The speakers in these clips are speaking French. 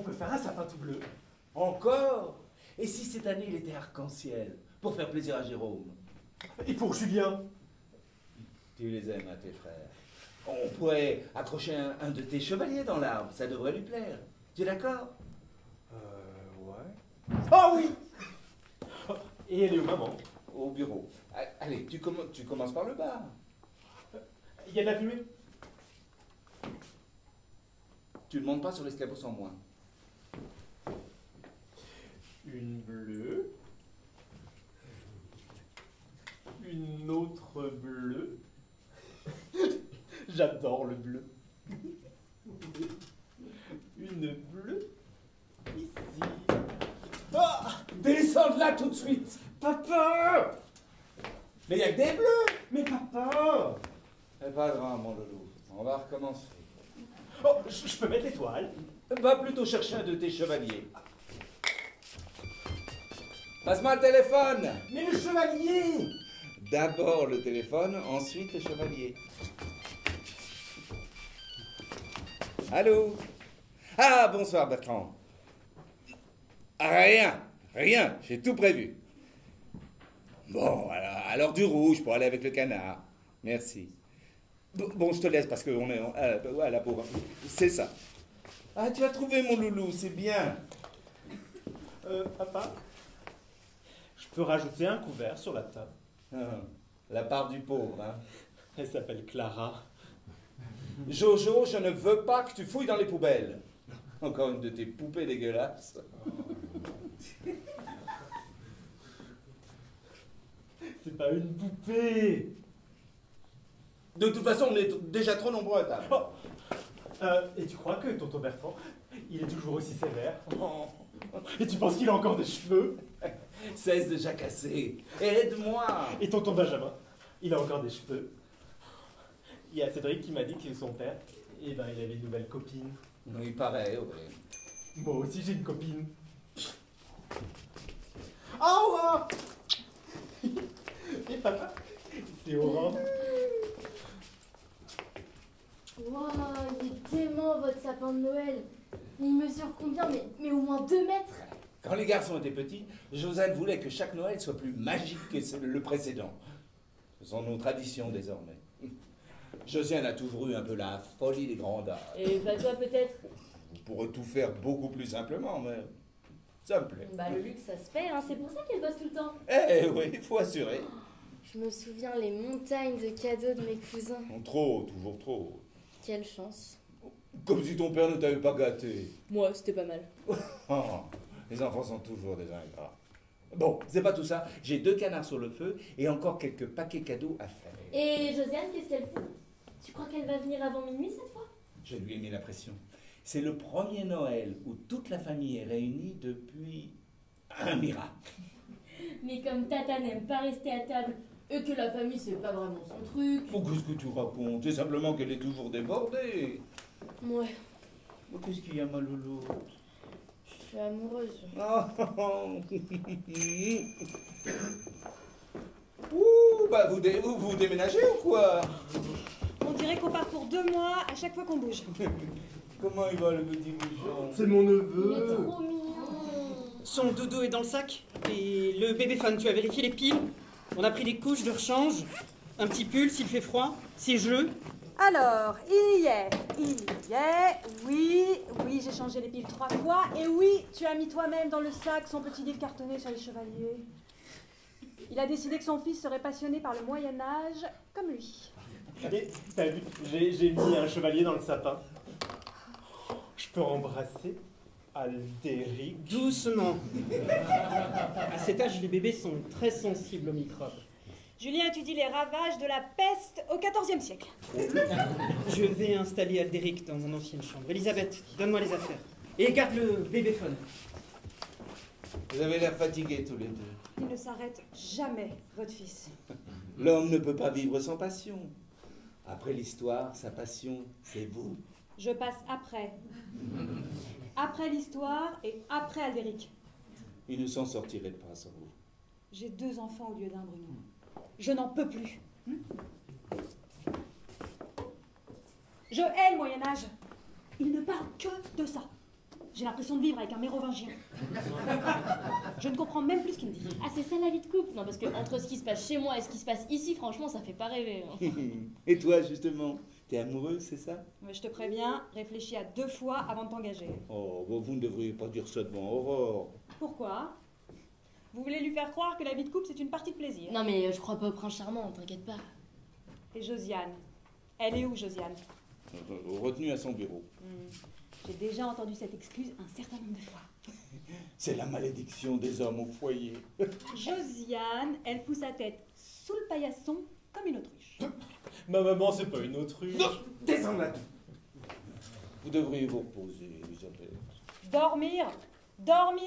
On peut faire un sapin tout bleu. Encore? Et si cette année il était arc-en-ciel, pour faire plaisir à Jérôme? Et pour Julien? Tu les aimes, hein, tes frères. On pourrait accrocher un de tes chevaliers dans l'arbre, ça devrait lui plaire. Tu es d'accord? Ouais. Oh oui! Et elle est où, maman? Au bureau. Allez, tu commences par le bas. Il y a de la fumée? Tu ne montes pas sur l'escabeau sans moi. Une bleue. Une autre bleue. J'adore le bleu. Une bleue. Ici. Ah! Descends de là tout de suite! Papa! Mais il n'y a que des bleus! Mais papa! C'est pas grave, mon loulou. On va recommencer. Oh, je peux mettre l'étoile? Va plutôt chercher un de tes chevaliers. Passe-moi le téléphone! Mais le chevalier! D'abord le téléphone, ensuite le chevalier. Allô? Ah, bonsoir Bertrand. Rien, j'ai tout prévu. Bon, alors du rouge pour aller avec le canard. Merci. Bon, je te laisse parce qu'on est à la pauvre. C'est ça. Ah, tu as trouvé mon loulou, c'est bien. Papa? Je peux rajouter un couvert sur la table. Ah, la part du pauvre, hein. Elle s'appelle Clara. Jojo, je ne veux pas que tu fouilles dans les poubelles. Encore une de tes poupées dégueulasses. C'est pas une poupée. De toute façon, on est déjà trop nombreux à table. Oh. Et tu crois que tonton Bertrand, il est toujours aussi sévère? Oh. Et tu penses qu'il a encore des cheveux? Cesse de jacasser. Aide-moi. Et tonton Benjamin, il a encore des cheveux. Il y a Cédric qui m'a dit que son père, il avait une nouvelle copine. Oui, pareil, oui. Moi aussi j'ai une copine. Aura! Et papa, c'est Aura. Waouh, il est dément votre sapin de Noël. Il mesure combien? Mais au moins 2 mètres. Quand les garçons étaient petits, Josiane voulait que chaque Noël soit plus magique que le précédent. Ce sont nos traditions désormais. Josiane a toujours eu un peu la folie des grands âges. Et pas toi peut-être? Vous pourrez tout faire beaucoup plus simplement, mais ça me plaît. Bah le luxe ça se paie, hein. C'est pour ça qu'elle bosse tout le temps. Eh oui, il faut assurer. Je me souviens les montagnes de cadeaux de mes cousins. Trop, toujours trop. Quelle chance. Comme si ton père ne t'avait pas gâté. Moi, c'était pas mal. Oh, les enfants sont toujours des ingrats. Bon, c'est pas tout ça. J'ai 2 canards sur le feu et encore quelques paquets cadeaux à faire. Et Josiane, qu'est-ce qu'elle fout? Tu crois qu'elle va venir avant minuit cette fois? Je lui ai mis la pression. C'est le premier Noël où toute la famille est réunie depuis un miracle. Mais comme Tata n'aime pas rester à table et que la famille c'est pas vraiment son truc. Oh, qu'est-ce que tu racontes? C'est simplement qu'elle est toujours débordée. Ouais, Oh, qu'est-ce qu'il y a, ma loulou? je suis amoureuse. Oh. Ouh, bah vous déménagez ou quoi? On dirait qu'on part pour 2 mois à chaque fois qu'on bouge. Comment il va le petit bouchon? C'est mon Il est neveu. trop mignon. Son dodo est dans le sac. Et le bébéphone, tu as vérifié les piles? On a pris des couches de rechange. Un petit pull s'il fait froid. Ses jeux. Alors, il y est, oui, j'ai changé les piles 3 fois, et oui, tu as mis toi-même dans le sac son petit livre cartonné sur les chevaliers. Il a décidé que son fils serait passionné par le Moyen-Âge, comme lui. Et t'as vu, j'ai mis un chevalier dans le sapin. Je peux embrasser Aldéric? Doucement. À cet âge, les bébés sont très sensibles aux microbes. Julien étudie les ravages de la peste au XIVe siècle. Je vais installer Aldéric dans mon ancienne chambre. Elisabeth, donne-moi les affaires. Et garde le bébéphone. Vous avez l'air fatigués tous les deux. Il ne s'arrête jamais, votre fils. L'homme ne peut pas vivre sans passion. Après l'histoire, sa passion, c'est vous. Je passe après. Après l'histoire et après Aldéric. Il ne s'en sortirait pas sans vous. J'ai 2 enfants au lieu d'un, Bruno. Je n'en peux plus. Je hais le Moyen-Âge. Il ne parle que de ça. J'ai l'impression de vivre avec un mérovingien. Je ne comprends même plus ce qu'il me dit. Ah, c'est ça la vie de couple? Non, parce que entre ce qui se passe chez moi et ce qui se passe ici, franchement, ça fait pas rêver. Hein. Et toi, justement, t'es amoureuse, c'est ça? Mais je te préviens, réfléchis à 2 fois avant de t'engager. Oh, bon, vous ne devriez pas dire ça devant Aurore. Pourquoi? Vous voulez lui faire croire que la vie de couple, c'est une partie de plaisir. Non, mais je crois pas au prince charmant, t'inquiète pas. Et Josiane? Elle est où, Josiane? Retenue à son bureau. J'ai déjà entendu cette excuse un certain nombre de fois. C'est la malédiction des hommes au foyer. Josiane, elle fout sa tête sous le paillasson comme une autruche. Ma maman, c'est pas une autruche. Non, descends là. Vous devriez vous reposer, Elisabeth. Dormir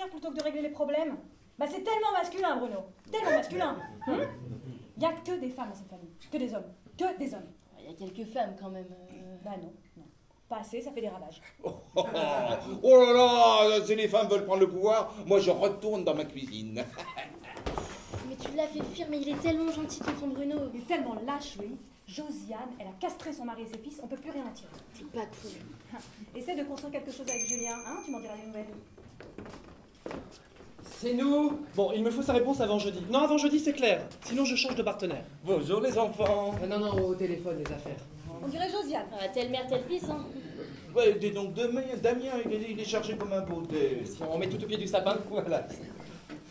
plutôt que de régler les problèmes. Bah c'est tellement masculin, Bruno. Tellement masculin. Il y a que des femmes dans cette famille. Que des hommes. Que des hommes. Il y a quelques femmes quand même. Bah non. Pas assez, ça fait des ravages. Oh là là, si les femmes veulent prendre le pouvoir, moi je retourne dans ma cuisine. Mais tu l'as fait fuir, mais il est tellement gentil, tonton Bruno. Il est tellement lâche, lui. Josiane, elle a castré son mari et ses fils, on peut plus rien en tirer. C'est pas cool. Essaie de construire quelque chose avec Julien, hein, tu m'en diras des nouvelles. C'est nous. Bon, il me faut sa réponse avant jeudi. Non, avant jeudi, c'est clair. Sinon, je change de partenaire. Bonjour les enfants. Non, au téléphone, les affaires. On dirait Josiane. Ah, telle mère, tel fils, hein. Ouais, dis donc, Damien, il est chargé comme un baudet. Si on met tout au pied du sapin, Voilà.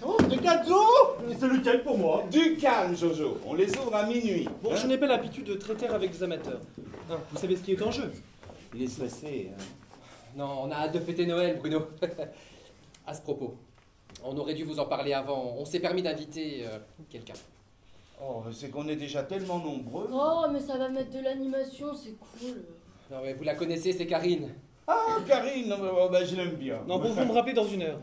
Oh, des cadeaux! C'est lequel pour moi? Du calme, Jojo. On les ouvre à minuit. Bon, Hein? je n'ai pas l'habitude de traiter avec des amateurs. Hein, vous savez ce qui est en jeu? Il est stressé. Hein. non, on a hâte de fêter Noël, Bruno. À ce propos, on aurait dû vous en parler avant. On s'est permis d'inviter quelqu'un. Oh, c'est qu'on est déjà tellement nombreux. Oh, mais ça va mettre de l'animation, c'est cool. Non, mais vous la connaissez, c'est Karine. Ah, Karine, oh, bah, je l'aime bien. Non, bon, vous me rappelez dans 1 heure.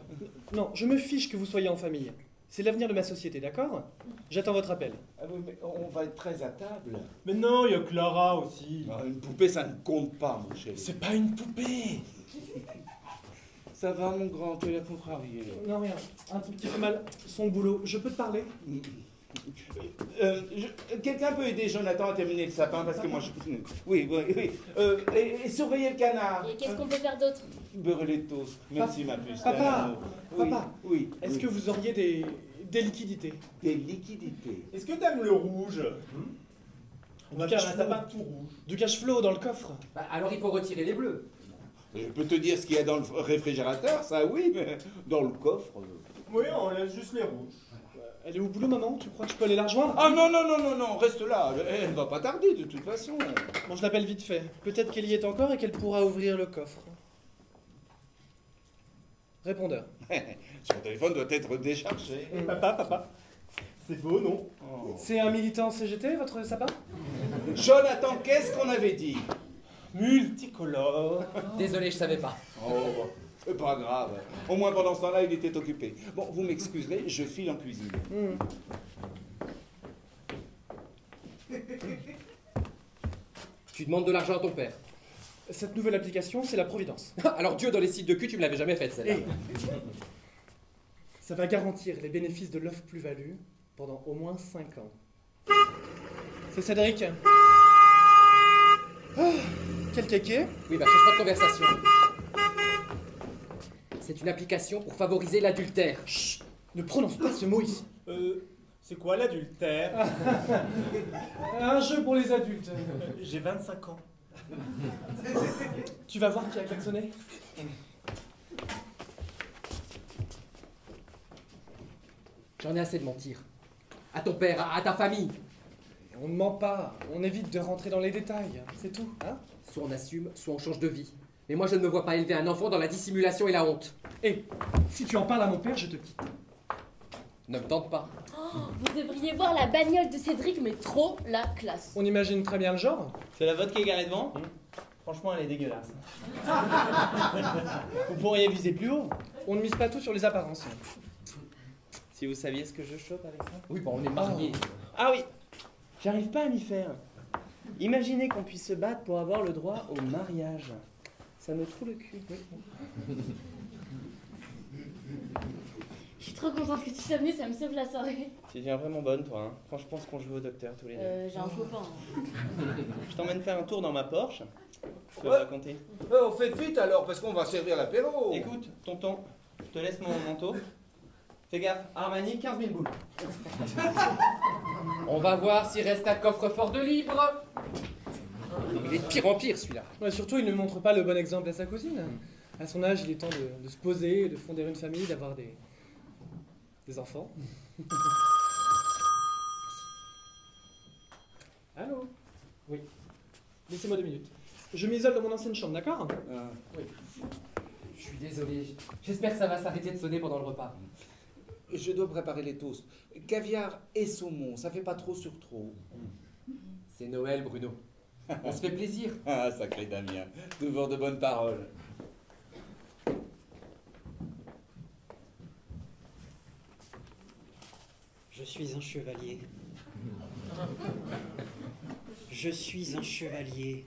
Non, je me fiche que vous soyez en famille. C'est l'avenir de ma société, d'accord? J'attends votre appel. Ah oui, mais on va être très à table. Mais non, il y a Clara aussi. Ah, une poupée, ça ne compte pas, mon chéri. C'est pas une poupée. Ça va, mon grand, tu l'as contrarié. Non, rien. Un truc qui fait mal. Son boulot. Je peux te parler? Quelqu'un peut aider Jonathan à terminer le sapin parce que moi je... Oui. Et surveiller le canard. Et qu'est-ce qu'on peut faire d'autre? Beurrer les toasts. Merci, ma puce. Papa, Oui, papa, oui. est-ce que vous auriez des liquidités? Des liquidités. Est-ce que t'aimes le rouge? On va Du faire cash un sapin tout rouge. Du cash flow dans le coffre? Bah, alors il faut retirer les bleus. Je peux te dire ce qu'il y a dans le réfrigérateur, ça oui, mais dans le coffre... Oui, on laisse juste les rouges. Elle est au boulot, maman? Tu crois que je peux aller la rejoindre? Ah non, reste là. Elle va pas tarder de toute façon. Bon, je l'appelle vite fait. Peut-être qu'elle y est encore et qu'elle pourra ouvrir le coffre. Répondeur. Son téléphone doit être déchargé. Papa, c'est beau, non? Oh. C'est un militant CGT, votre sapin? Jonathan, qu'est-ce qu'on avait dit? Multicolore. Désolé, je savais pas. Oh, c'est pas grave. Au moins pendant ce temps-là, il était occupé. Bon, vous m'excuserez, je file en cuisine. Tu demandes de l'argent à ton père. Cette nouvelle application, c'est la Providence. Alors Dieu, dans les sites de cul, tu me l'avais jamais faite, celle-là. Et ça va garantir les bénéfices de l'offre plus-value pendant au moins 5 ans. C'est Cédric. Oh, quel kéké. Oui, bah change pas de conversation. C'est une application pour favoriser l'adultère. Chut, ne prononce pas ce mot ici. C'est quoi l'adultère? Un jeu pour les adultes. J'ai 25 ans. Tu vas voir qui a klaxonné. J'en ai assez de mentir. À ton père, à ta famille. On ne ment pas, on évite de rentrer dans les détails, c'est tout, hein? Soit on assume, soit on change de vie. Mais moi, je ne me vois pas élever un enfant dans la dissimulation et la honte. Et si tu en parles à mon père, je te quitte. Ne me tente pas. Oh, vous devriez voir la bagnole de Cédric, mais trop la classe. On imagine très bien le genre. C'est la vôtre qui est garée devant? Franchement, elle est dégueulasse. Vous pourriez viser plus haut. On ne mise pas tout sur les apparences. Si vous saviez ce que je chope avec ça. Oui, bon, on est mariés. Ah oui, j'arrive pas à m'y faire. Imaginez qu'on puisse se battre pour avoir le droit au mariage. Ça me trouve le cul. Je suis trop contente que tu sois venue, ça me sauve la soirée. Tu deviens vraiment bonne, toi. Hein. Franchement, je pense qu'on joue au docteur tous les deux. J'ai un copain. Je t'emmène faire un tour dans ma Porsche. peux Ouais. raconter. On fait vite alors, parce qu'on va servir l'apéro. Écoute, tonton, je te laisse mon manteau. Fais gaffe, Armani, 15 000 boules. On va voir s'il reste un coffre-fort de libre. Il est de pire en pire, celui-là. Ouais, surtout, il ne montre pas le bon exemple à sa cousine. À son âge, il est temps de se poser, de fonder une famille, d'avoir des enfants. Allô? Oui. Laissez-moi 2 minutes. Je m'isole dans mon ancienne chambre, d'accord? Oui. Je suis désolé. J'espère que ça va s'arrêter de sonner pendant le repas. Je dois préparer les toasts. Caviar et saumon, ça fait pas trop sur trop. C'est Noël, Bruno. On se fait plaisir. Ah, sacré Damien, toujours de bonnes paroles. Je suis un chevalier. Je suis un chevalier.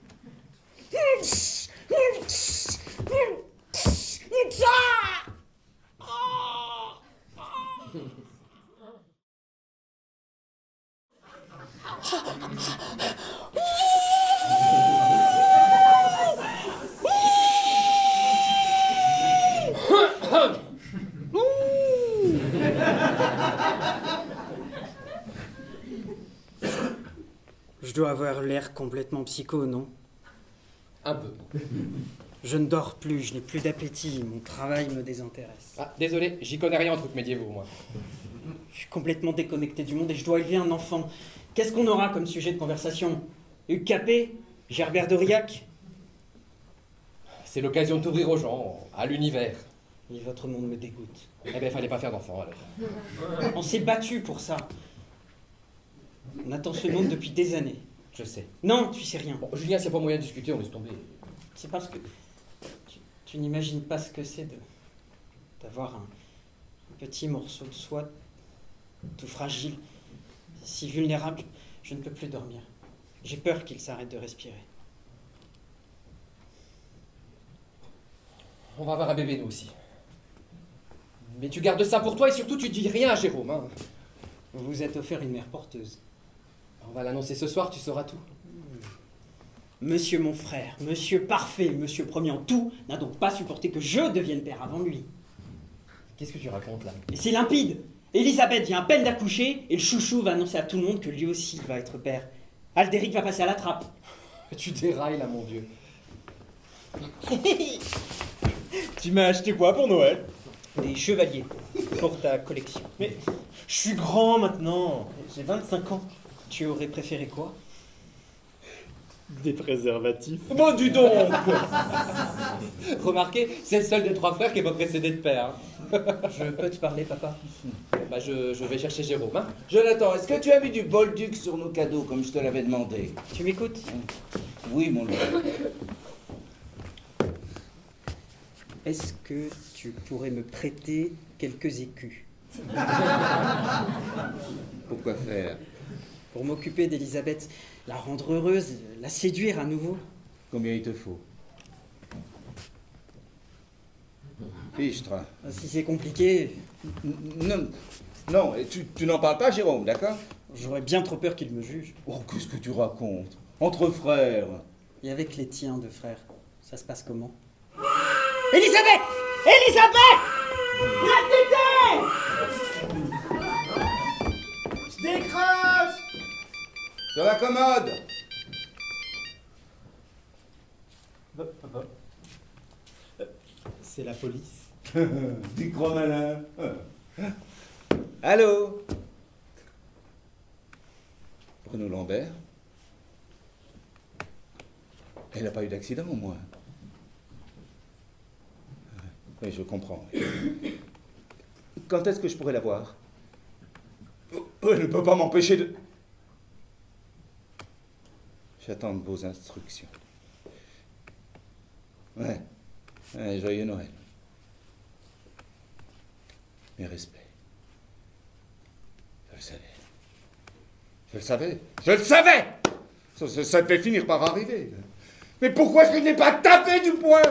Je dois avoir l'air complètement psycho, non? Un peu. Je ne dors plus, je n'ai plus d'appétit, mon travail me désintéresse. Ah, désolé, j'y connais rien en trucs médiévaux, moi. Je suis complètement déconnecté du monde et je dois élever un enfant. Qu'est-ce qu'on aura comme sujet de conversation? Hugues Capet? Gerbert d'Aurillac? C'est l'occasion de t'ouvrir aux gens, à l'univers. Et votre monde me dégoûte. Eh ben, fallait pas faire d'enfant, alors. On s'est battu pour ça. On attend ce monde depuis des années. Je sais. Non, tu sais rien. Bon, Julien, s'il n'y a pas moyen de discuter, on laisse tomber. C'est parce que tu n'imagines pas ce que c'est d'avoir un petit morceau de soie tout fragile, si vulnérable. Je ne peux plus dormir. J'ai peur qu'il s'arrête de respirer. On va avoir un bébé, nous aussi. Mais tu gardes ça pour toi et surtout, tu dis rien à Jérôme. Hein. Vous vous êtes offert une mère porteuse. On va l'annoncer ce soir, tu sauras tout. Monsieur mon frère, monsieur parfait, monsieur premier en tout, n'a donc pas supporté que je devienne père avant lui. Qu'est-ce que tu racontes, là? Et c'est limpide. Elisabeth vient à peine d'accoucher et le chouchou va annoncer à tout le monde que lui aussi va être père. Aldéric va passer à la trappe. Tu dérailles, là, mon vieux. Tu m'as acheté quoi pour Noël? Des chevaliers pour ta collection. Mais je suis grand maintenant. J'ai 25 ans. Tu aurais préféré quoi? Des préservatifs. Bon, du donc. Remarquez, c'est le seul des 3 frères qui n'est pas précédé de père. Je peux te parler, papa? Bah, je vais chercher Jérôme. Hein. Jonathan, est-ce que tu as mis du Bolduc sur nos cadeaux, comme je te l'avais demandé? Tu m'écoutes? Oui, mon loup. Est-ce que tu pourrais me prêter quelques écus Pourquoi faire? pour m'occuper d'Elisabeth, la rendre heureuse, la séduire à nouveau? Combien il te faut? Fichtre. Si c'est compliqué, Non, non, et tu n'en parles pas, Jérôme, d'accord? j'aurais bien trop peur qu'il me juge. Oh, qu'est-ce que tu racontes? Entre frères. Et avec les tiens de frères, ça se passe comment? Elisabeth! Elisabeth! La tétée! Je décroche! Sur la commode! Papa. C'est la police. Tu crois malin? Allô? Bruno Lambert? Elle n'a pas eu d'accident, au moins. Oui, je comprends. Quand est-ce que je pourrais la voir? Elle ne peut pas m'empêcher de... J'attends vos instructions. Ouais. Joyeux Noël. Mes respects. Je le savais. Je le savais. Je le savais! Ça devait finir par arriver. Mais pourquoi est-ce que je n'ai pas tapé du poing?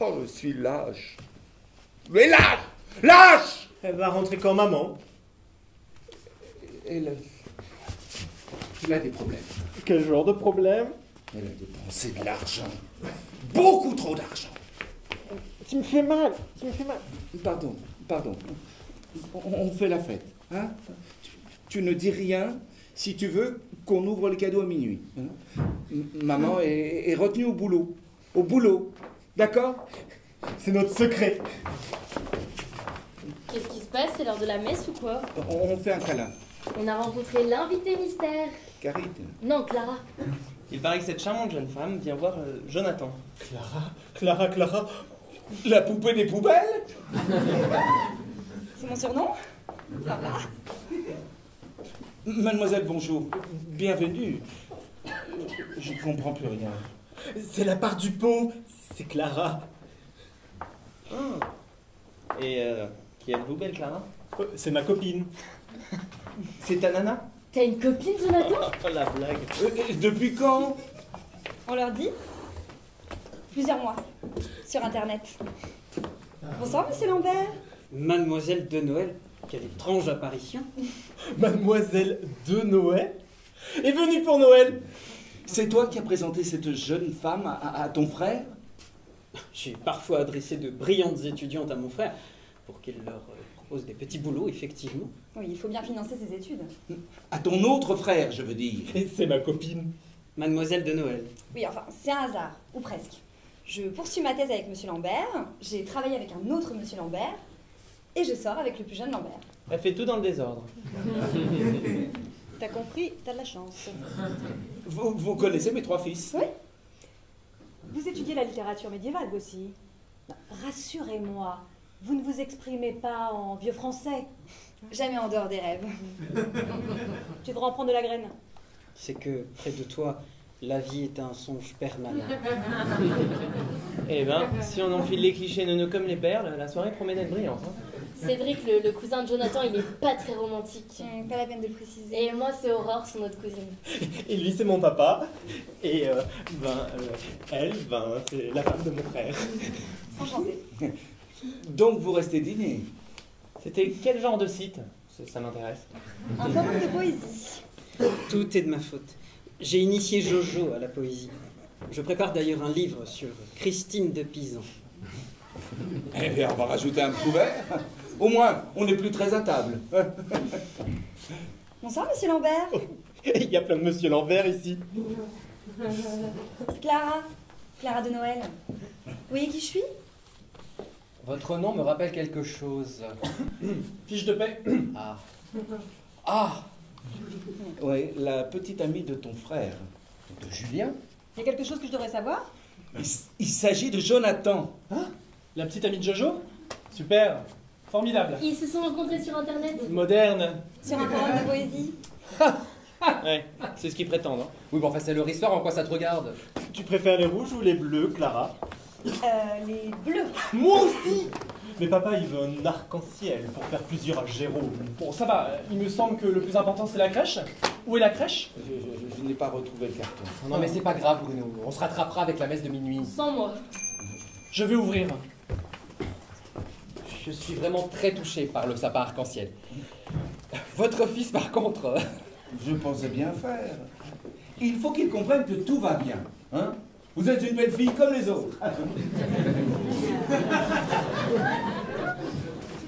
Oh, je suis lâche. Mais lâche! Lâche! Elle va rentrer quand maman. Elle a des problèmes. Quel genre de problème? Elle a dépensé de l'argent. Beaucoup trop d'argent. Tu me fais mal, tu me fais mal. Pardon. On fait la fête, hein? Tu ne dis rien si tu veux qu'on ouvre les cadeaux à minuit. Hein? Maman est retenue au boulot. Au boulot. D'accord? C'est notre secret. Qu'est-ce qui se passe? C'est l'heure de la messe ou quoi? On fait un câlin. On a rencontré l'invité mystère. Carite. Non, Clara. Il paraît que cette charmante jeune femme vient voir Jonathan. Clara. La poupée des poubelles? C'est mon surnom? Ça va? Mademoiselle, bonjour. Bienvenue. Je ne comprends plus rien. C'est la part du pot. C'est Clara. Et qui êtes-vous, belle Clara? C'est ma copine. C'est ta nana? T'as une copine, Jonathan? Oh la blague. Depuis quand? On leur dit? Plusieurs mois. Sur Internet. Bonsoir, monsieur Lambert. Mademoiselle de Noël, quelle étrange apparition. Mademoiselle de Noël est venue pour Noël. C'est toi qui as présenté cette jeune femme à ton frère? J'ai parfois adressé de brillantes étudiantes à mon frère pour qu'il leur propose des petits boulots, effectivement. Oui, il faut bien financer ses études. À ton autre frère, je veux dire. Et c'est ma copine. Mademoiselle de Noël. Oui, enfin, c'est un hasard, ou presque. Je poursuis ma thèse avec monsieur Lambert, j'ai travaillé avec un autre monsieur Lambert, et je sors avec le plus jeune Lambert. Elle fait tout dans le désordre. T'as compris, t'as de la chance. Vous connaissez mes 3 fils? Oui. Vous étudiez la littérature médiévale, vous aussi. Bah, rassurez-moi, vous ne vous exprimez pas en vieux français. Jamais en dehors des rêves. Tu devrais en prendre de la graine. C'est que, près de toi, la vie est un songe permanent. Eh ben, si on enfile les clichés nono comme les perles, la soirée promet d'être brillante. Hein. Cédric, le cousin de Jonathan, il est pas très romantique. Pas la peine de le préciser. Et moi, c'est Aurore, son autre cousine. Et lui, c'est mon papa. Et elle, c'est la femme de mon frère. Enchantée. Donc vous restez dîner? C'était quel genre de site? Ça m'intéresse. Un forum de poésie. Tout est de ma faute. J'ai initié Jojo à la poésie. Je prépare d'ailleurs un livre sur Christine de Pisan. Eh bien, on va rajouter un couvert. Au moins, on n'est plus très à table. Bonsoir, monsieur Lambert. Et il y a plein de monsieur Lambert ici. Clara de Noël. Vous voyez qui je suis? Votre nom me rappelle quelque chose. Fiche de paix. Ah, Oui, la petite amie de ton frère. de Julien? Il y a quelque chose que je devrais savoir? Il s'agit de Jonathan. La petite amie de Jojo? Super. Formidable. Ils se sont rencontrés sur Internet. Moderne. Sur un forum de poésie. Ouais, c'est ce qu'ils prétendent. Hein. Oui, bon, enfin, c'est leur histoire, en quoi ça te regarde? Tu préfères les rouges ou les bleus, Clara? Les bleus. Moi aussi. Mais papa, il veut un arc-en-ciel pour faire plusieurs à Jérôme. Bon, ça va. Il me semble que le plus important, c'est la crèche. Où est la crèche? Je n'ai pas retrouvé le carton. Non, mais c'est pas grave, Bruno. On se rattrapera avec la messe de minuit. Sans moi. Je vais ouvrir. Je suis vraiment très touché par le sapin arc-en-ciel. Votre fils, par contre... Je pensais bien faire. Il faut qu'il comprenne que tout va bien. Hein? Vous êtes une belle fille comme les autres.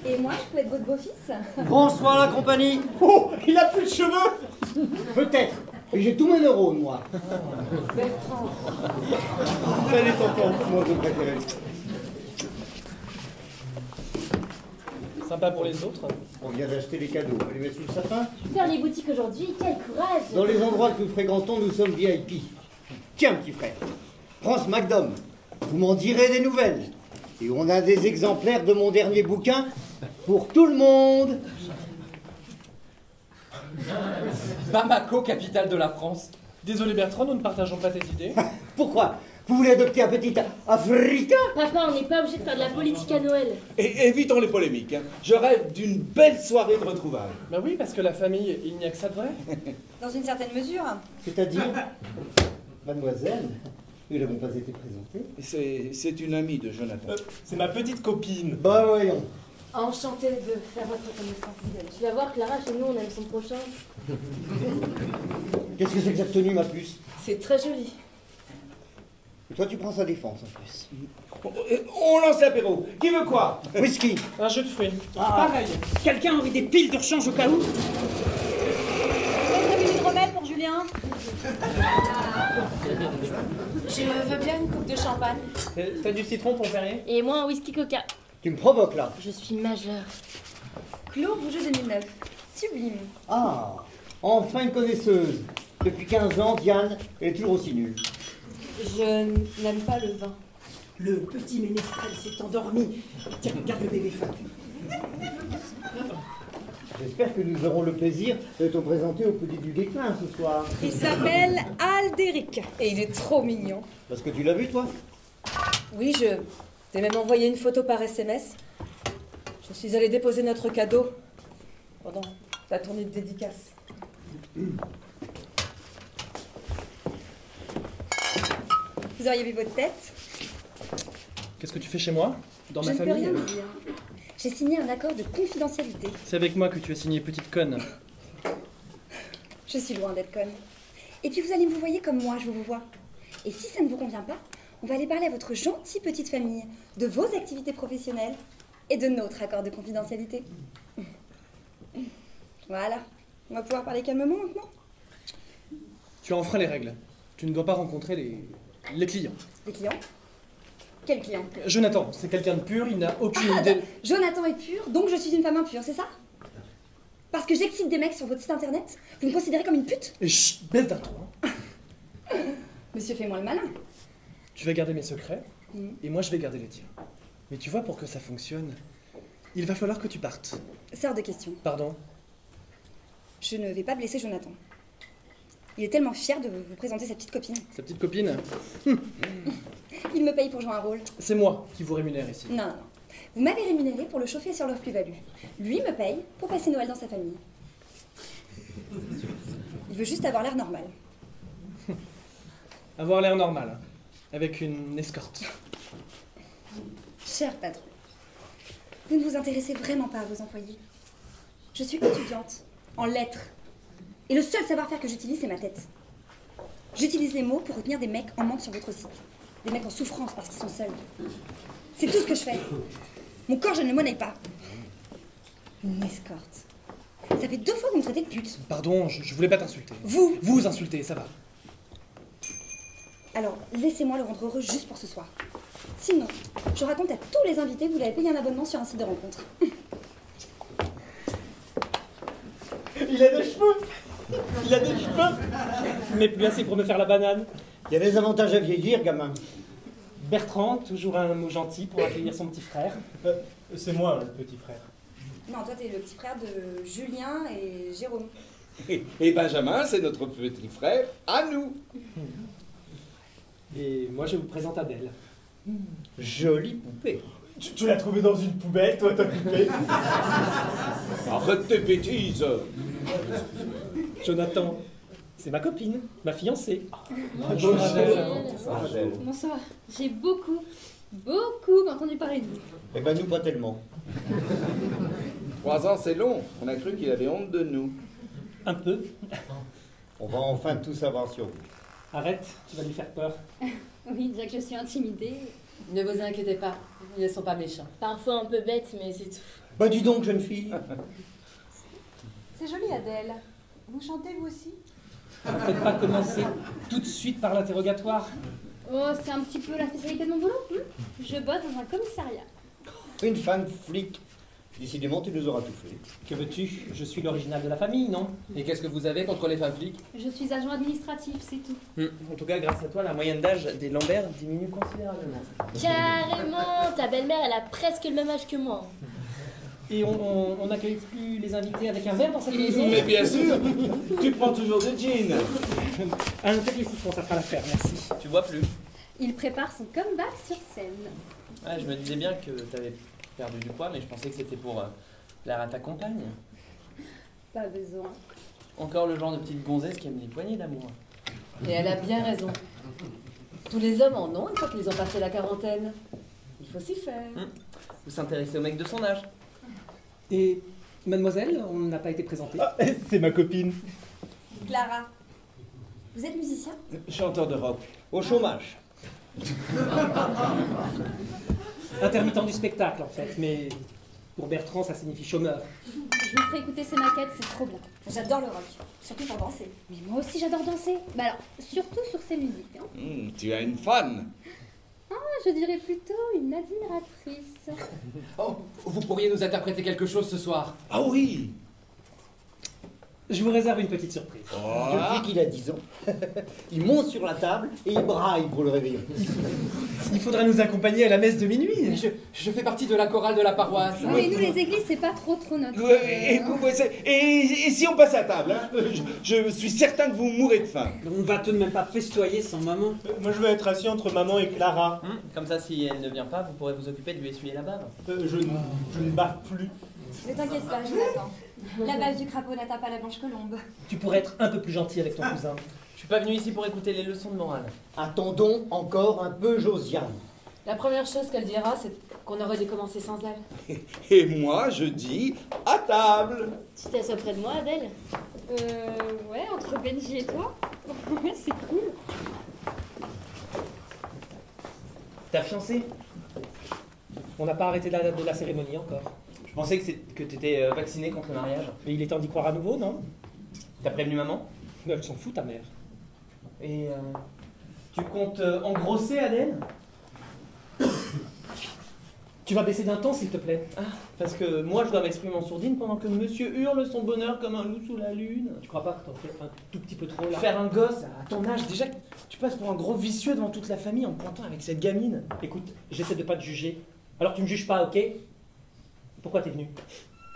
Et moi, je peux être votre beau-fils? Bonsoir la compagnie. Oh, il a plus de cheveux. Peut-être. Mais j'ai tous mes neurones, moi. Bertrand. Salut tonton. Moi, je préfère. Sympa pour les autres. On vient d'acheter les cadeaux. On va les mettre sous le sapin. Faire les boutiques aujourd'hui, quel courage. Dans les endroits que nous fréquentons, nous sommes VIP. Tiens, petit frère. France McDom. Vous m'en direz des nouvelles. Et on a des exemplaires de mon dernier bouquin pour tout le monde. Bamako, capitale de la France. Désolé Bertrand, nous ne partageons pas tes idées. Pourquoi? Vous voulez adopter un petit Africain? Papa, on n'est pas obligé de faire de la politique à Noël. Et évitons les polémiques. Hein. Je rêve d'une belle soirée de retrouvailles. Bah oui, parce que la famille, il n'y a que ça de vrai. Dans une certaine mesure. C'est-à-dire, mademoiselle, nous n'avons pas été présentés. C'est une amie de Jonathan. C'est ma petite copine. Bah voyons. Enchantée de faire votre connaissance. Tu vas voir, Clara, chez nous, on aime son prochain. Qu'est-ce que c'est que cette tenue, ma puce? C'est très joli. Toi, tu prends sa défense en plus. On lance l'apéro. Qui veut quoi? Whisky. Un jus de fruits. Pareil. Quelqu'un a envie des piles de rechange au cas où? Vous avez prévu une hydromel pour Julien? Je veux bien une coupe de champagne. T'as du citron pour Perrier? Et moi, un whisky coca. Tu me provoques là. Je suis majeure. Claude Rouget 2009. Sublime. Ah, enfin une connaisseuse. Depuis 15 ans, Diane, elle est toujours aussi nulle. Je n'aime pas le vin. Le petit ménestrel s'est endormi. Tiens, regarde le bébé fat. J'espère que nous aurons le plaisir de te présenter au petit du Guesclin ce soir. Il s'appelle Aldéric. Et il est trop mignon. Parce que tu l'as vu, toi? Oui, je t'ai même envoyé une photo par SMS. Je suis allée déposer notre cadeau pendant la tournée de dédicace. Vous auriez vu votre tête? Qu'est-ce que tu fais chez moi? Dans Je ma ne peux famille? rien vous dire. J'ai signé un accord de confidentialité. C'est avec moi que tu as signé, petite conne. Je suis loin d'être conne. Et puis vous allez me voyer comme moi, je vous vois. Et si ça ne vous convient pas, on va aller parler à votre gentille petite famille de vos activités professionnelles et de notre accord de confidentialité. Voilà. On va pouvoir parler calmement maintenant. Tu enfreins les règles. Tu ne dois pas rencontrer les clients. Les clients? Quel client? Jonathan, c'est quelqu'un de pur, il n'a aucune idée. Jonathan est pur, donc je suis une femme impure, c'est ça? Parce que j'excite des mecs sur votre site internet, vous me considérez comme une pute? Et chut, baisse d'un ton. Hein. Monsieur, fais-moi le malin. Tu vas garder mes secrets, Mhm. et moi je vais garder les tiens. Mais tu vois, pour que ça fonctionne, il va falloir que tu partes. C'est hors de question. Pardon? Je ne vais pas blesser Jonathan. Il est tellement fier de vous présenter sa petite copine. Sa petite copine? Il me paye pour jouer un rôle. C'est moi qui vous rémunère ici. Non, non, non. Vous m'avez rémunéré pour le chauffer sur leur plus-value. Lui me paye pour passer Noël dans sa famille. Il veut juste avoir l'air normal. Avoir l'air normal, hein, avec une escorte. Cher patron, vous ne vous intéressez vraiment pas à vos employés. Je suis étudiante, en lettres. Et le seul savoir-faire que j'utilise, c'est ma tête. J'utilise les mots pour retenir des mecs en manque sur votre site. Des mecs en souffrance parce qu'ils sont seuls. C'est tout ce que je fais. Mon corps, je ne le monnaie pas. Une escorte. Ça fait 2 fois que vous me traitez de pute. Pardon, je voulais pas t'insulter. Vous. Vous insultez, ça va. Alors, laissez-moi le rendre heureux juste pour ce soir. Sinon, je raconte à tous les invités que vous avez payé un abonnement sur un site de rencontre. Il a des cheveux. Il a des cheveux. Mais plus assez pour me faire la banane. Il y a des avantages à vieillir, gamin. Bertrand, toujours un mot gentil pour accueillir son petit frère. C'est moi, le petit frère. Non, toi, t'es le petit frère de Julien et Jérôme. Et Benjamin, c'est notre petit frère à nous. Et moi, je vous présente Adèle. Jolie poupée. Tu l'as trouvé dans une poubelle, toi, ta poupée. Arrête tes bêtises. Jonathan, c'est ma copine, ma fiancée. Bonjour, Angèle. Bonsoir. J'ai beaucoup entendu parler de vous. Eh ben nous, pas tellement. 3 ans, c'est long. On a cru qu'il avait honte de nous. Un peu. On va enfin tout savoir sur vous. Arrête, tu vas lui faire peur. Oui, déjà que je suis intimidée. Ne vous inquiétez pas, ils ne sont pas méchants. Parfois un peu bête, mais c'est tout. Bah dis donc, jeune fille. C'est joli, Adèle. Vous chantez, vous aussi? On va peut-être pas commencer tout de suite par l'interrogatoire. Oh, c'est un petit peu la spécialité de mon boulot. Je bosse dans un commissariat. Une femme flic. Décidément, tu nous auras tout fait. Que veux-tu? Je suis l'original de la famille, non? Et qu'est-ce que vous avez contre les femmes flics? Je suis agent administratif, c'est tout. En tout cas, grâce à toi, la moyenne d'âge des Lambert diminue considérablement. Carrément, ta belle-mère, elle a presque le même âge que moi. Et on n'accueille plus les invités avec un verre dans cette maison? Mais bien sûr, tu prends toujours du gin. Un petit citron, ça fera l'affaire, merci. Tu vois plus? Il prépare son comeback sur scène. Ouais, je me disais bien que t'avais perdu du poids, mais je pensais que c'était pour plaire à ta compagne. Pas besoin. Encore le genre de petite gonzesse qui aime les poignées d'amour. Et elle a bien raison. Tous les hommes en ont une fois qu'ils ont passé la quarantaine. Il faut s'y faire. Vous s'intéressez au mec de son âge. Et mademoiselle, on n'a pas été présenté. Ah, c'est ma copine. Clara, vous êtes musicien? Chanteur de rock. Au chômage. Intermittent du spectacle, en fait, mais pour Bertrand, ça signifie chômeur. Je vous ferai écouter ces maquettes, c'est trop bien. J'adore le rock, surtout pour danser. Mais moi aussi, j'adore danser. Bah alors, surtout sur ces musiques. Hein. Tu as une fan. Ah, je dirais plutôt une admiratrice. Oh, vous pourriez nous interpréter quelque chose ce soir? Ah oui. Je vous réserve une petite surprise. Depuis qu'il a 10 ans, il monte sur la table et il braille pour le réveillon. Il faudra nous accompagner à la messe de minuit. Je fais partie de la chorale de la paroisse. Ah, mais nous, les églises, c'est pas trop notre... Et si on passe à table, hein, je suis certain que vous mourrez de faim. On va tout de même pas festoyer sans maman. Moi, je veux être assis entre maman et Clara. Comme ça, si elle ne vient pas, vous pourrez vous occuper de lui essuyer la bave. Je ne bave plus. Ne t'inquiète pas, Jonathan. La bave du crapaud n'atteint pas la blanche colombe. Tu pourrais être un peu plus gentil avec ton cousin. Je suis pas venu ici pour écouter les leçons de morale. Attendons encore un peu Josiane. La première chose qu'elle dira, c'est qu'on aurait dû commencer sans elle. Et moi, je dis à table. Tu t'assois près de moi, Adèle? Ouais, entre Benji et toi. Ouais, c'est cool. Ta fiancée? On n'a pas arrêté la date de la cérémonie encore. Je pensais que t'étais vacciné contre le mariage. Mais il est temps d'y croire à nouveau, non? T'as prévenu maman? Elle s'en fout, ta mère. Et tu comptes engrosser Adèle? Tu vas baisser d'un ton, s'il te plaît. Ah, parce que moi je dois m'exprimer en sourdine pendant que monsieur hurle son bonheur comme un loup sous la lune. Tu crois pas que t'en fais un tout petit peu trop là? Faire un gosse à ton âge, déjà que tu passes pour un gros vicieux devant toute la famille en pointant avec cette gamine. Écoute, j'essaie de pas te juger. Alors tu me juges pas, ok? Pourquoi t'es venu?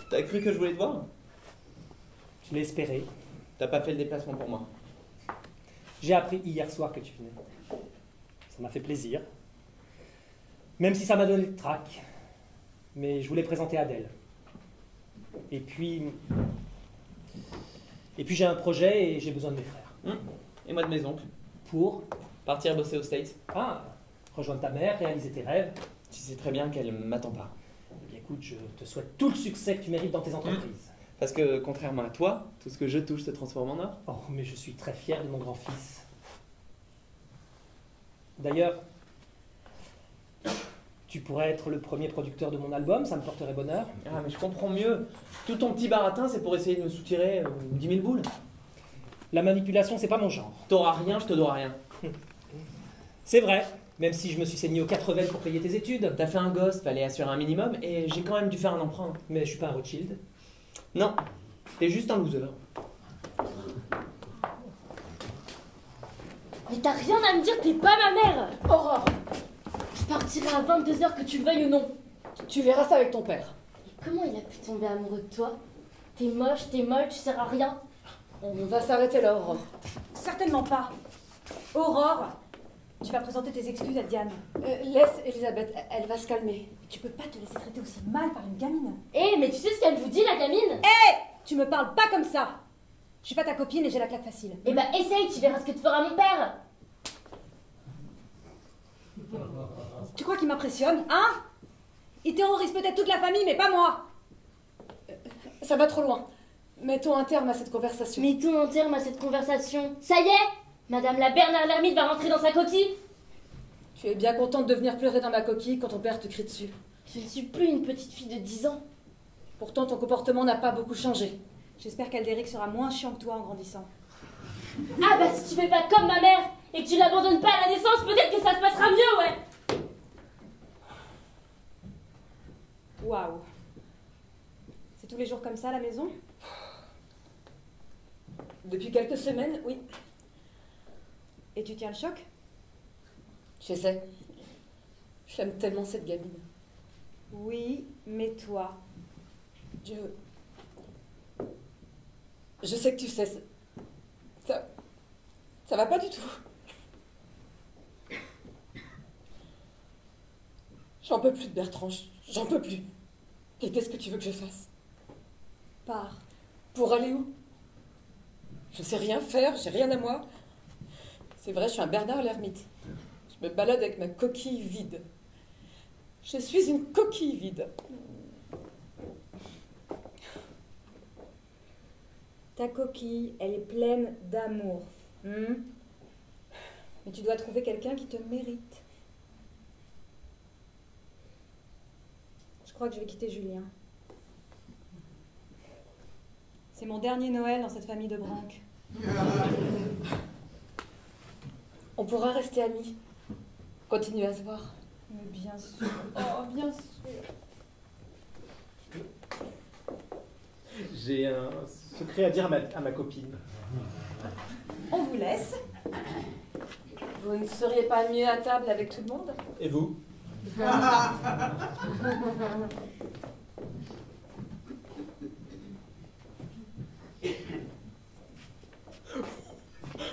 T'as cru que je voulais te voir? Je l'ai espéré. T'as pas fait le déplacement pour moi. J'ai appris hier soir que tu venais. Ça m'a fait plaisir. Même si ça m'a donné le trac. Mais je voulais présenter Adèle. Et puis j'ai un projet et j'ai besoin de mes frères. Et moi de mes oncles. Pour partir bosser aux States. Ah, rejoindre ta mère, réaliser tes rêves. Tu sais très bien qu'elle m'attend pas. Eh bien, écoute, je te souhaite tout le succès que tu mérites dans tes entreprises. Parce que, contrairement à toi, tout ce que je touche se transforme en or. Oh, mais je suis très fier de mon grand-fils. D'ailleurs, tu pourrais être le premier producteur de mon album, ça me porterait bonheur. Ah, mais je comprends mieux. Tout ton petit baratin, c'est pour essayer de me soutirer 10 000 boules. La manipulation, c'est pas mon genre. T'auras rien, je te dois rien. C'est vrai, même si je me suis saigné aux 4 veines pour payer tes études. T'as fait un gosse, fallait assurer un minimum, et j'ai quand même dû faire un emprunt. Mais je suis pas un Rothschild. Non, t'es juste un loser. Mais t'as rien à me dire, t'es pas ma mère! Aurore! Je partirai à 22h que tu le veuilles ou non. Tu verras ça avec ton père. Comment il a pu tomber amoureux de toi? T'es moche, t'es molle, tu sers à rien. On va s'arrêter là, Aurore. Certainement pas. Aurore, tu vas présenter tes excuses à Diane. Laisse Elisabeth, elle va se calmer. Tu peux pas te laisser traiter aussi mal par une gamine. Mais tu sais ce qu'elle vous dit, la gamine? Tu me parles pas comme ça. Je suis pas ta copine et j'ai la claque facile. Essaye, tu verras ce que te fera mon père. Tu crois qu'il m'impressionne, hein? Il terrorise peut-être toute la famille, mais pas moi. Ça va trop loin. Mettons un terme à cette conversation. Mettons un terme à cette conversation. Ça y est, Madame la Bernard l'ermite va rentrer dans sa coquille. Tu es bien contente de venir pleurer dans ma coquille quand ton père te crie dessus. Je ne suis plus une petite fille de 10 ans. Pourtant, ton comportement n'a pas beaucoup changé. J'espère qu'Aldéric sera moins chiant que toi en grandissant. Ah bah si tu fais pas comme ma mère et que tu l'abandonnes pas à la naissance, peut-être que ça se passera mieux, ouais. Waouh. C'est tous les jours comme ça à la maison? Depuis quelques semaines, oui. Et tu tiens le choc? J'essaie. J'aime tellement cette gamine. Oui, mais toi? Je sais que tu sais. Ça va pas du tout. J'en peux plus de Bertrand, j'en peux plus. Et qu'est-ce que tu veux que je fasse? Pars. Pour aller où? Je sais rien faire, j'ai rien à moi. C'est vrai, je suis un Bernard l'ermite. Je me balade avec ma coquille vide. Je suis une coquille vide. Ta coquille, elle est pleine d'amour. Mais tu dois trouver quelqu'un qui te mérite. crois que je vais quitter Julien. C'est mon dernier Noël dans cette famille de branques. On pourra rester amis. Continuer à se voir. Mais bien sûr. Oh, bien sûr. J'ai un secret à dire à ma copine. On vous laisse. Vous ne seriez pas mieux à table avec tout le monde? Et vous?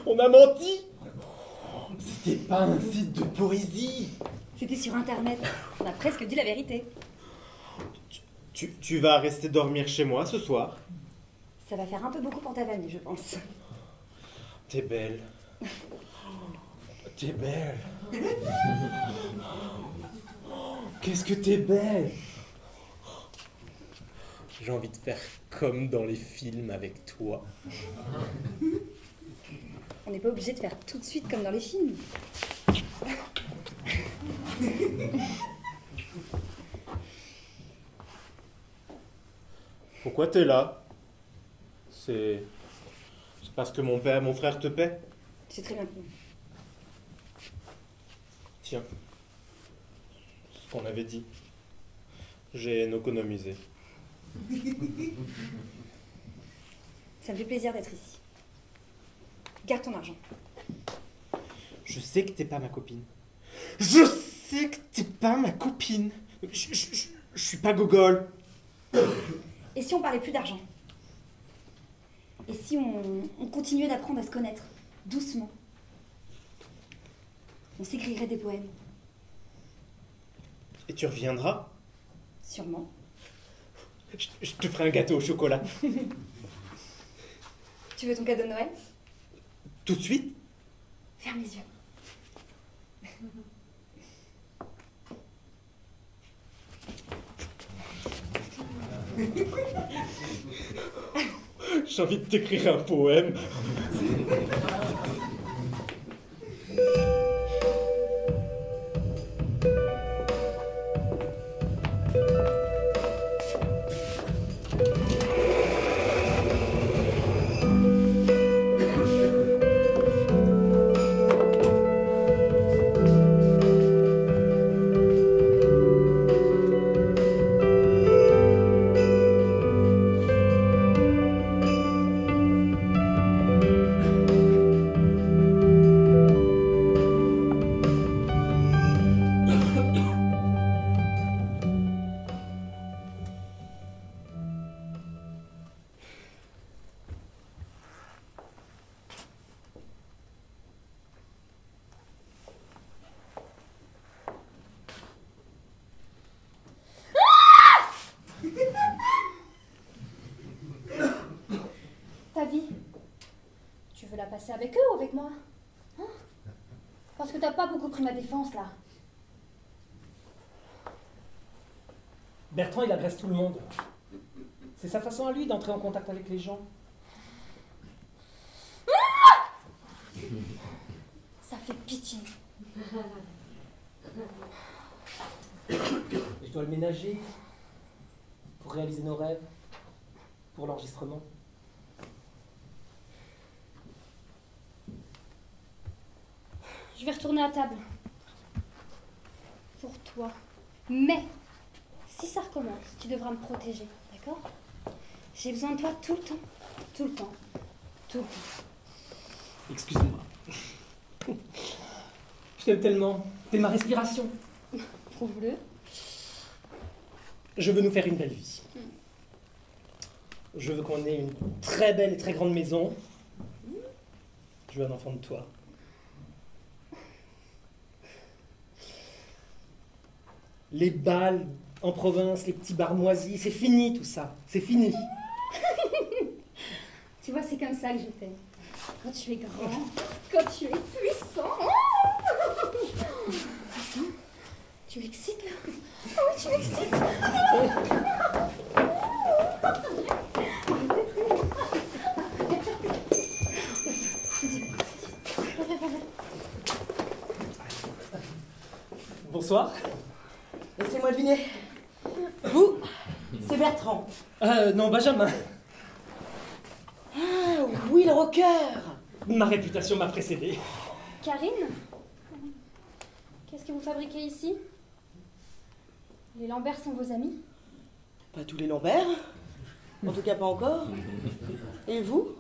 On m'a menti! C'était pas un site de poésie! C'était sur Internet. On a presque dit la vérité. Tu vas rester dormir chez moi ce soir? Ça va faire un peu beaucoup pour ta famille, je pense. T'es belle. T'es belle. Qu'est-ce que t'es belle! J'ai envie de faire comme dans les films avec toi. On n'est pas obligé de faire tout de suite comme dans les films. Pourquoi t'es là? C'est parce que mon frère te paie? C'est très bien. Tiens, ce qu'on avait dit. J'ai économisé. Ça me fait plaisir d'être ici. Garde ton argent. Je sais que t'es pas ma copine. Je sais que t'es pas ma copine. Je suis pas gogol. Et si on parlait plus d'argent? Et si on continuait d'apprendre à se connaître, doucement? On s'écrirait des poèmes. Et tu reviendras? Sûrement. Je te ferai un gâteau au chocolat. Tu veux ton cadeau de Noël? Tout de suite? Ferme les yeux. J'ai envie de t'écrire un poème. Ta vie, tu veux la passer avec eux ou avec moi? Hein? Parce que t'as pas beaucoup pris ma défense, là. Bertrand, il agresse tout le monde. C'est sa façon à lui d'entrer en contact avec les gens. Ça fait pitié. Je dois le ménager pour réaliser nos rêves, pour l'enregistrement. Je vais retourner à table. Pour toi. Mais, si ça recommence, tu devras me protéger, d'accord? J'ai besoin de toi tout le temps. Tout le temps. Tout le temps. Excuse-moi. Je t'aime tellement. T'es ma respiration. Prouve-le. Je veux nous faire une belle vie. Je veux qu'on ait une très belle et très grande maison. Je veux un enfant de toi. Les bals en province, les petits bars moisis, c'est fini tout ça. C'est fini. Tu vois, c'est comme ça que je t'aime. Quand tu es grand, quand tu es puissant. Tu l'excites là? Oh oui, tu l'excites. Bonsoir. Laissez-moi deviner. Vous Non, Benjamin. Ah, Will Rocker. Ma réputation m'a précédé. Karine? Qu'est-ce que vous fabriquez ici? Les Lambert sont vos amis? Pas tous les Lambert. En tout cas, pas encore. Et vous?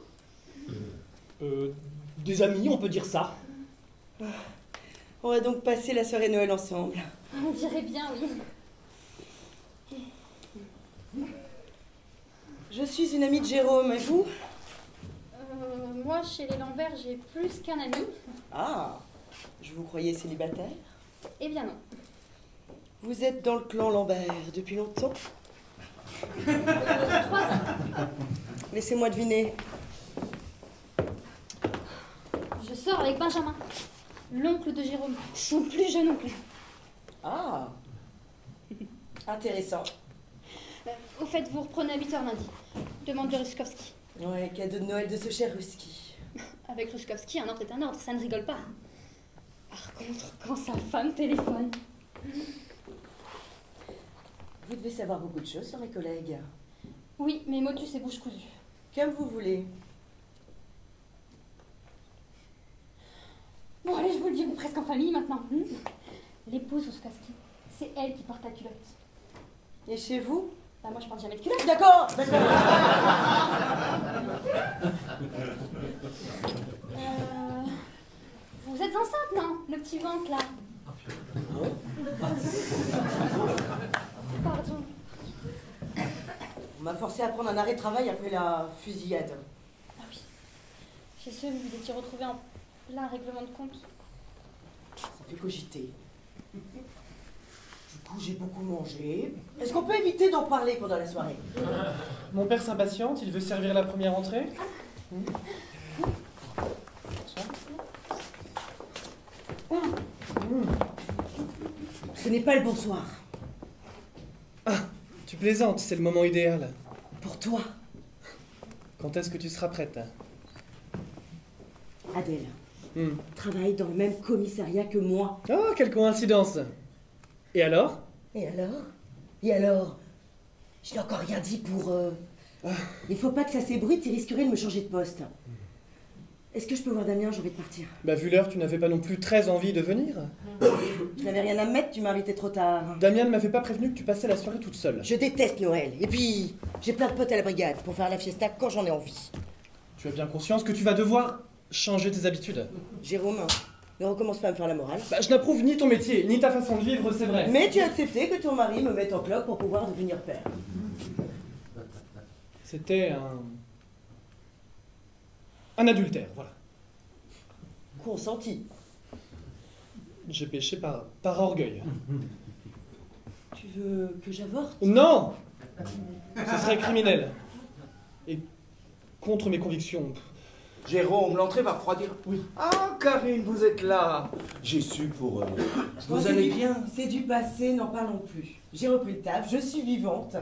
Des amis, on peut dire ça. On va donc passer la soirée Noël ensemble. On dirait bien, oui. Je suis une amie de Jérôme, et vous? Moi, chez les Lambert, j'ai plus qu'un ami. Ah, je vous croyais célibataire? Eh bien non. Vous êtes dans le clan Lambert depuis longtemps? 3 ans. Laissez-moi deviner. Je sors avec Benjamin, l'oncle de Jérôme, son plus jeune oncle. Ah, intéressant. Au fait, vous reprenez à 8h lundi. Demande de Ruskowski. Ouais, cadeau de Noël de ce cher Ruski. Avec Ruskowski, un ordre est un ordre, ça ne rigole pas. Par contre, quand sa femme téléphone... Vous devez savoir beaucoup de choses sur mes collègues. Oui, mais motus et bouche cousue. Comme vous voulez. Bon, allez, je vous le dis, on est presque en famille maintenant. L'épouse Ruskowski, c'est elle qui porte la culotte. Et chez vous? Bah, moi, je porte jamais de culotte. D'accord, d'accord. Vous êtes enceinte, non? Le petit ventre, là. Pardon. On m'a forcé à prendre un arrêt de travail après la fusillade. Ah oui. Chez ceux où vous étiez retrouvés en plein règlement de compte. Ça fait cogiter. Du coup, j'ai beaucoup mangé. Est-ce qu'on peut éviter d'en parler pendant la soirée? Mon père s'impatiente, il veut servir la première entrée. Ce n'est pas le bonsoir. Ah, tu plaisantes, c'est le moment idéal. Pour toi. Quand est-ce que tu seras prête? Adèle travaille dans le même commissariat que moi. Oh, quelle coïncidence! Et alors? Et alors? Et alors? Je n'ai encore rien dit pour... Il faut pas que ça s'ébruite, il risquerait de me changer de poste. Est-ce que je peux voir Damien? J'ai envie de partir. Bah, vu l'heure, tu n'avais pas non plus très envie de venir. Je n'avais rien à me mettre, tu m'as invité trop tard. Damien ne m'avait pas prévenu que tu passais la soirée toute seule. Je déteste Noël. Et puis, j'ai plein de potes à la brigade pour faire la fiesta quand j'en ai envie. Tu as bien conscience que tu vas devoir changer tes habitudes. Jérôme, ne recommence pas à me faire la morale. Bah, je n'approuve ni ton métier, ni ta façon de vivre, c'est vrai. Mais tu as accepté que ton mari me mette en cloque pour pouvoir devenir père. C'était un adultère, voilà. Consenti. J'ai péché par orgueil. Tu veux que j'avorte? Non! Ce serait criminel. Et contre mes convictions. Jérôme, l'entrée va refroidir. Oui. Ah, Karine, vous êtes là. J'ai su pour... vous allez bien? C'est du passé, n'en parlons plus. J'ai repris le taf, je suis vivante.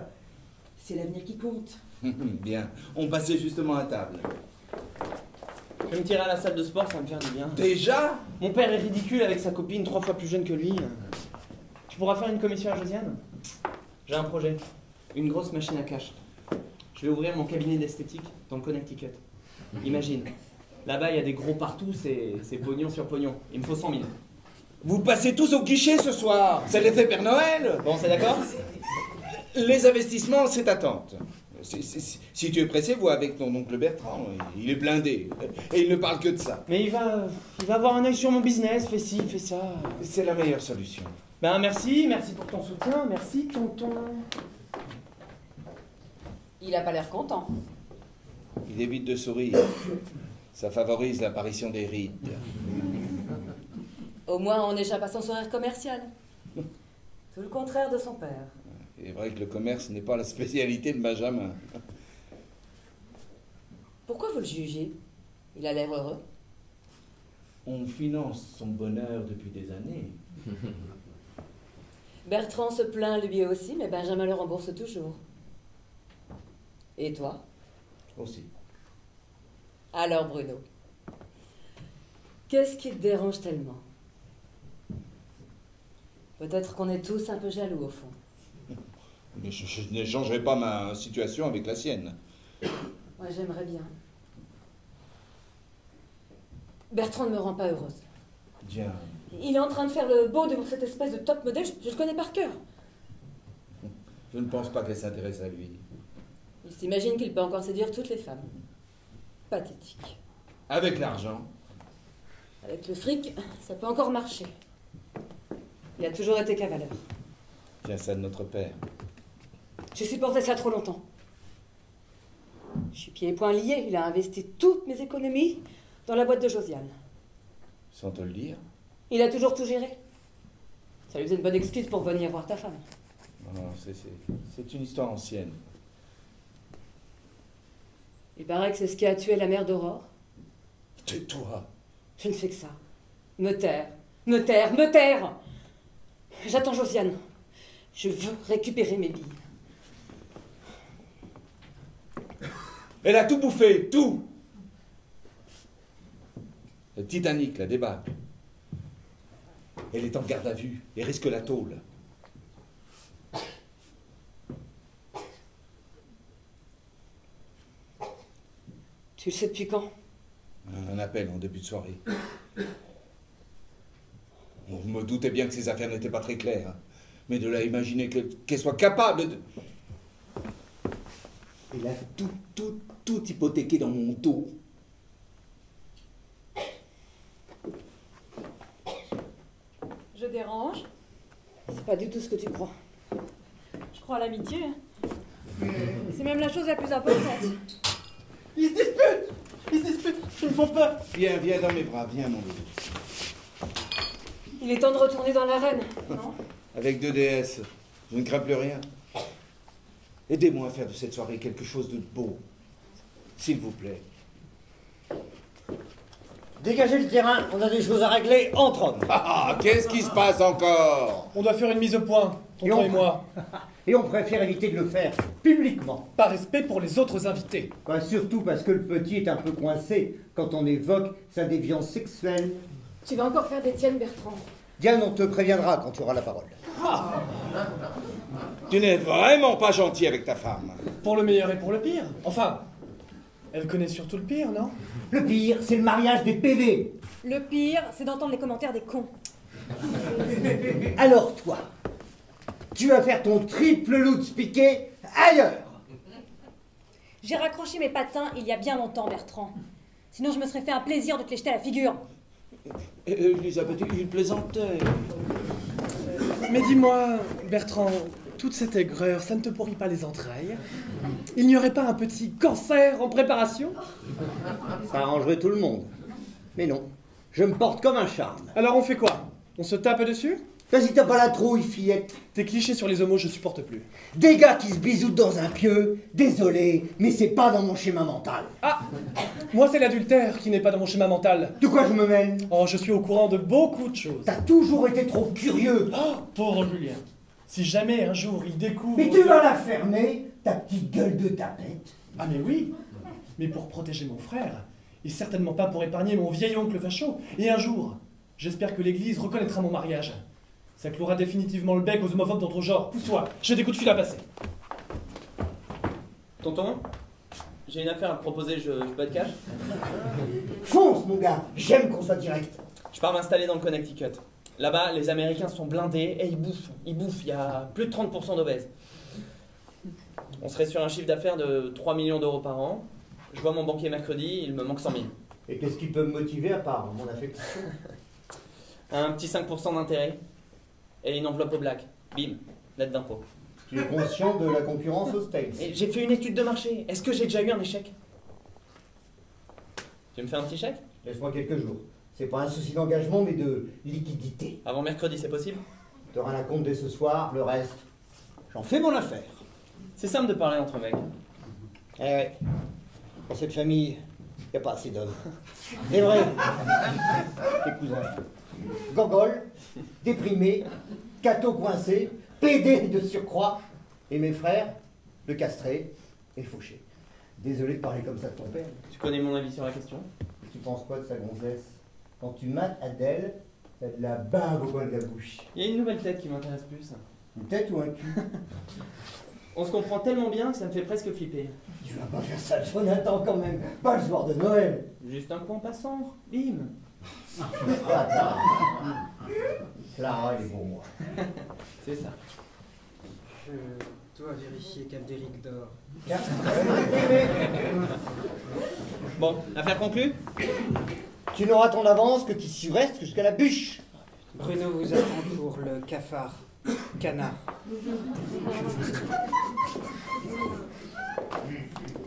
C'est l'avenir qui compte. Bien, on passait justement à table. Je vais me tirer à la salle de sport, ça va me faire du bien. Déjà? Mon père est ridicule avec sa copine 3 fois plus jeune que lui. Tu pourras faire une commission à Josiane? J'ai un projet. Une grosse machine à cash. Je vais ouvrir mon cabinet d'esthétique dans le Connecticut. Imagine, là-bas il y a des gros partout, c'est pognon sur pognon. Il me faut 100 000. Vous passez tous au guichet ce soir. C'est l'effet Père Noël. Bon, c'est d'accord? Les investissements, c'est attente. Si tu es pressé, vois avec ton oncle Bertrand. Il est blindé. Et il ne parle que de ça. Mais il va avoir un œil sur mon business, fais ci, fais ça. C'est la meilleure solution. Ben merci pour ton soutien, merci tonton. Il a pas l'air content. Il évite de sourire. Ça favorise l'apparition des rides. Au moins, on n'échappe pas son sourire commercial. C'est le contraire de son père. Il est vrai que le commerce n'est pas la spécialité de Benjamin. Pourquoi vous le jugez? Il a l'air heureux. On finance son bonheur depuis des années. Bertrand se plaint lui aussi, mais Benjamin le rembourse toujours. Et toi? Aussi. Alors Bruno, qu'est-ce qui te dérange tellement? Peut-être qu'on est tous un peu jaloux au fond. Mais je n'échangerai pas ma situation avec la sienne. Ouais, j'aimerais bien. Bertrand ne me rend pas heureuse. Diane. Il est en train de faire le beau devant cette espèce de top modèle, je le connais par cœur. Je ne pense pas qu'elle s'intéresse à lui. Il s'imagine qu'il peut encore séduire toutes les femmes. Pathétique. Avec l'argent. Avec le fric, ça peut encore marcher. Il a toujours été cavaleur. Tiens, ça de notre père. J'ai supporté ça trop longtemps. Je suis pieds et poings liés. Il a investi toutes mes économies dans la boîte de Josiane. Sans te le dire. Il a toujours tout géré. Ça lui faisait une bonne excuse pour venir voir ta femme. Non, c'est une histoire ancienne. Il paraît que c'est ce qui a tué la mère d'Aurore. Tais-toi. Je ne fais que ça. Me taire, me taire, me taire. J'attends Josiane. Je veux récupérer mes billes. Elle a tout bouffé, tout. Le Titanic la débarque. Elle est en garde à vue et risque la tôle. Tu le sais depuis quand? Un appel en début de soirée. On me doutait bien que ses affaires n'étaient pas très claires. Mais de là imaginer qu'elle soit capable de... Elle a tout hypothéqué dans mon dos. Je dérange? C'est pas du tout ce que tu crois. Je crois à l'amitié. C'est même la chose la plus importante. Ils se disputent! Ils se disputent! Ils me font peur! Viens dans mes bras, viens mon bébé. Il est temps de retourner dans l'arène, non? Avec 2 DS, je ne crains plus rien. Aidez-moi à faire de cette soirée quelque chose de beau. S'il vous plaît. Dégagez le terrain, on a des choses à régler entre hommes. Ah, qu'est-ce qui se passe encore? On doit faire une mise au point, tonton et moi. Et on préfère éviter de le faire publiquement. Par respect pour les autres invités. Bah, surtout parce que le petit est un peu coincé quand on évoque sa déviance sexuelle. Tu vas encore faire des tiennes, Bertrand. Diane, on te préviendra quand tu auras la parole. Ah. Tu n'es vraiment pas gentil avec ta femme. Pour le meilleur et pour le pire. Enfin, elle connaît surtout le pire, non? Le pire, c'est le mariage des PV. Le pire, c'est d'entendre les commentaires des cons. Alors toi, tu vas faire ton triple Lutz piqué ailleurs. J'ai raccroché mes patins il y a bien longtemps, Bertrand. Sinon, je me serais fait un plaisir de te les jeter à la figure. Elisabeth, il plaisantait. Mais dis-moi, Bertrand, toute cette aigreur, ça ne te pourrit pas les entrailles? Il n'y aurait pas un petit cancer en préparation? Ça arrangerait tout le monde. Mais non, je me porte comme un charme. Alors on fait quoi? On se tape dessus? Vas-y, t'as pas la trouille, fillette. Tes clichés sur les homos, je supporte plus. Des gars qui se bisoutent dans un pieu, désolé, mais c'est pas dans mon schéma mental. Ah! Moi, c'est l'adultère qui n'est pas dans mon schéma mental. De quoi je me mène? Oh, je suis au courant de beaucoup de choses. T'as toujours été trop curieux. Oh, pauvre Julien. Si jamais un jour il découvre... Mais tu vas la fermer, ta petite gueule de tapette. Ah mais oui, mais pour protéger mon frère, et certainement pas pour épargner mon vieil oncle facho. Et un jour, j'espère que l'église reconnaîtra mon mariage. Ça clouera définitivement le bec aux homophobes d'autre genre. Pousse-toi, j'ai des coups de fil à passer. Tonton, j'ai une affaire à te proposer, je peux être cash? Fonce, mon gars, j'aime qu'on soit direct. Je pars m'installer dans le Connecticut. Là-bas, les Américains sont blindés et ils bouffent. Il y a plus de 30% d'obèses. On serait sur un chiffre d'affaires de 3 millions d'euros par an. Je vois mon banquier mercredi, il me manque 100 000. Et qu'est-ce qui peut me motiver à part mon affection? Un petit 5% d'intérêt et une enveloppe au black. Bim, lettre d'impôt. Tu es conscient de la concurrence aux States? Et j'ai fait une étude de marché. Est-ce que j'ai déjà eu un échec? Tu me fais un petit chèque? Laisse-moi quelques jours. C'est pas un souci d'engagement, mais de liquidité. Avant mercredi, c'est possible? Tu auras la compte dès ce soir, le reste, j'en fais mon affaire. C'est simple de parler entre mecs. Eh ouais. Dans cette famille, y a pas assez d'hommes. C'est vrai. Tes cousins. Gogol, déprimé, cateau coincé, pédé de surcroît. Et mes frères, le castré et le fauché. Désolé de parler comme ça de ton père. Tu connais mon avis sur la question? Tu penses quoi de sa gonzesse? Quand tu mates Adèle, t'as de la barbe au coin de la bouche. Il y a une nouvelle tête qui m'intéresse plus. Une tête ou un cul? On se comprend tellement bien que ça me fait presque flipper. Tu vas pas faire ça, Jonathan, quand même. Pas le soir de Noël. Juste un coup en passant, bim. Clara, il est pour moi. C'est ça. Je dois vérifier qu'Aldéric dort. Bon, affaire conclue? Tu n'auras ton avance que tu restes jusqu'à la bûche. Bruno vous attend pour le cafard. Canard.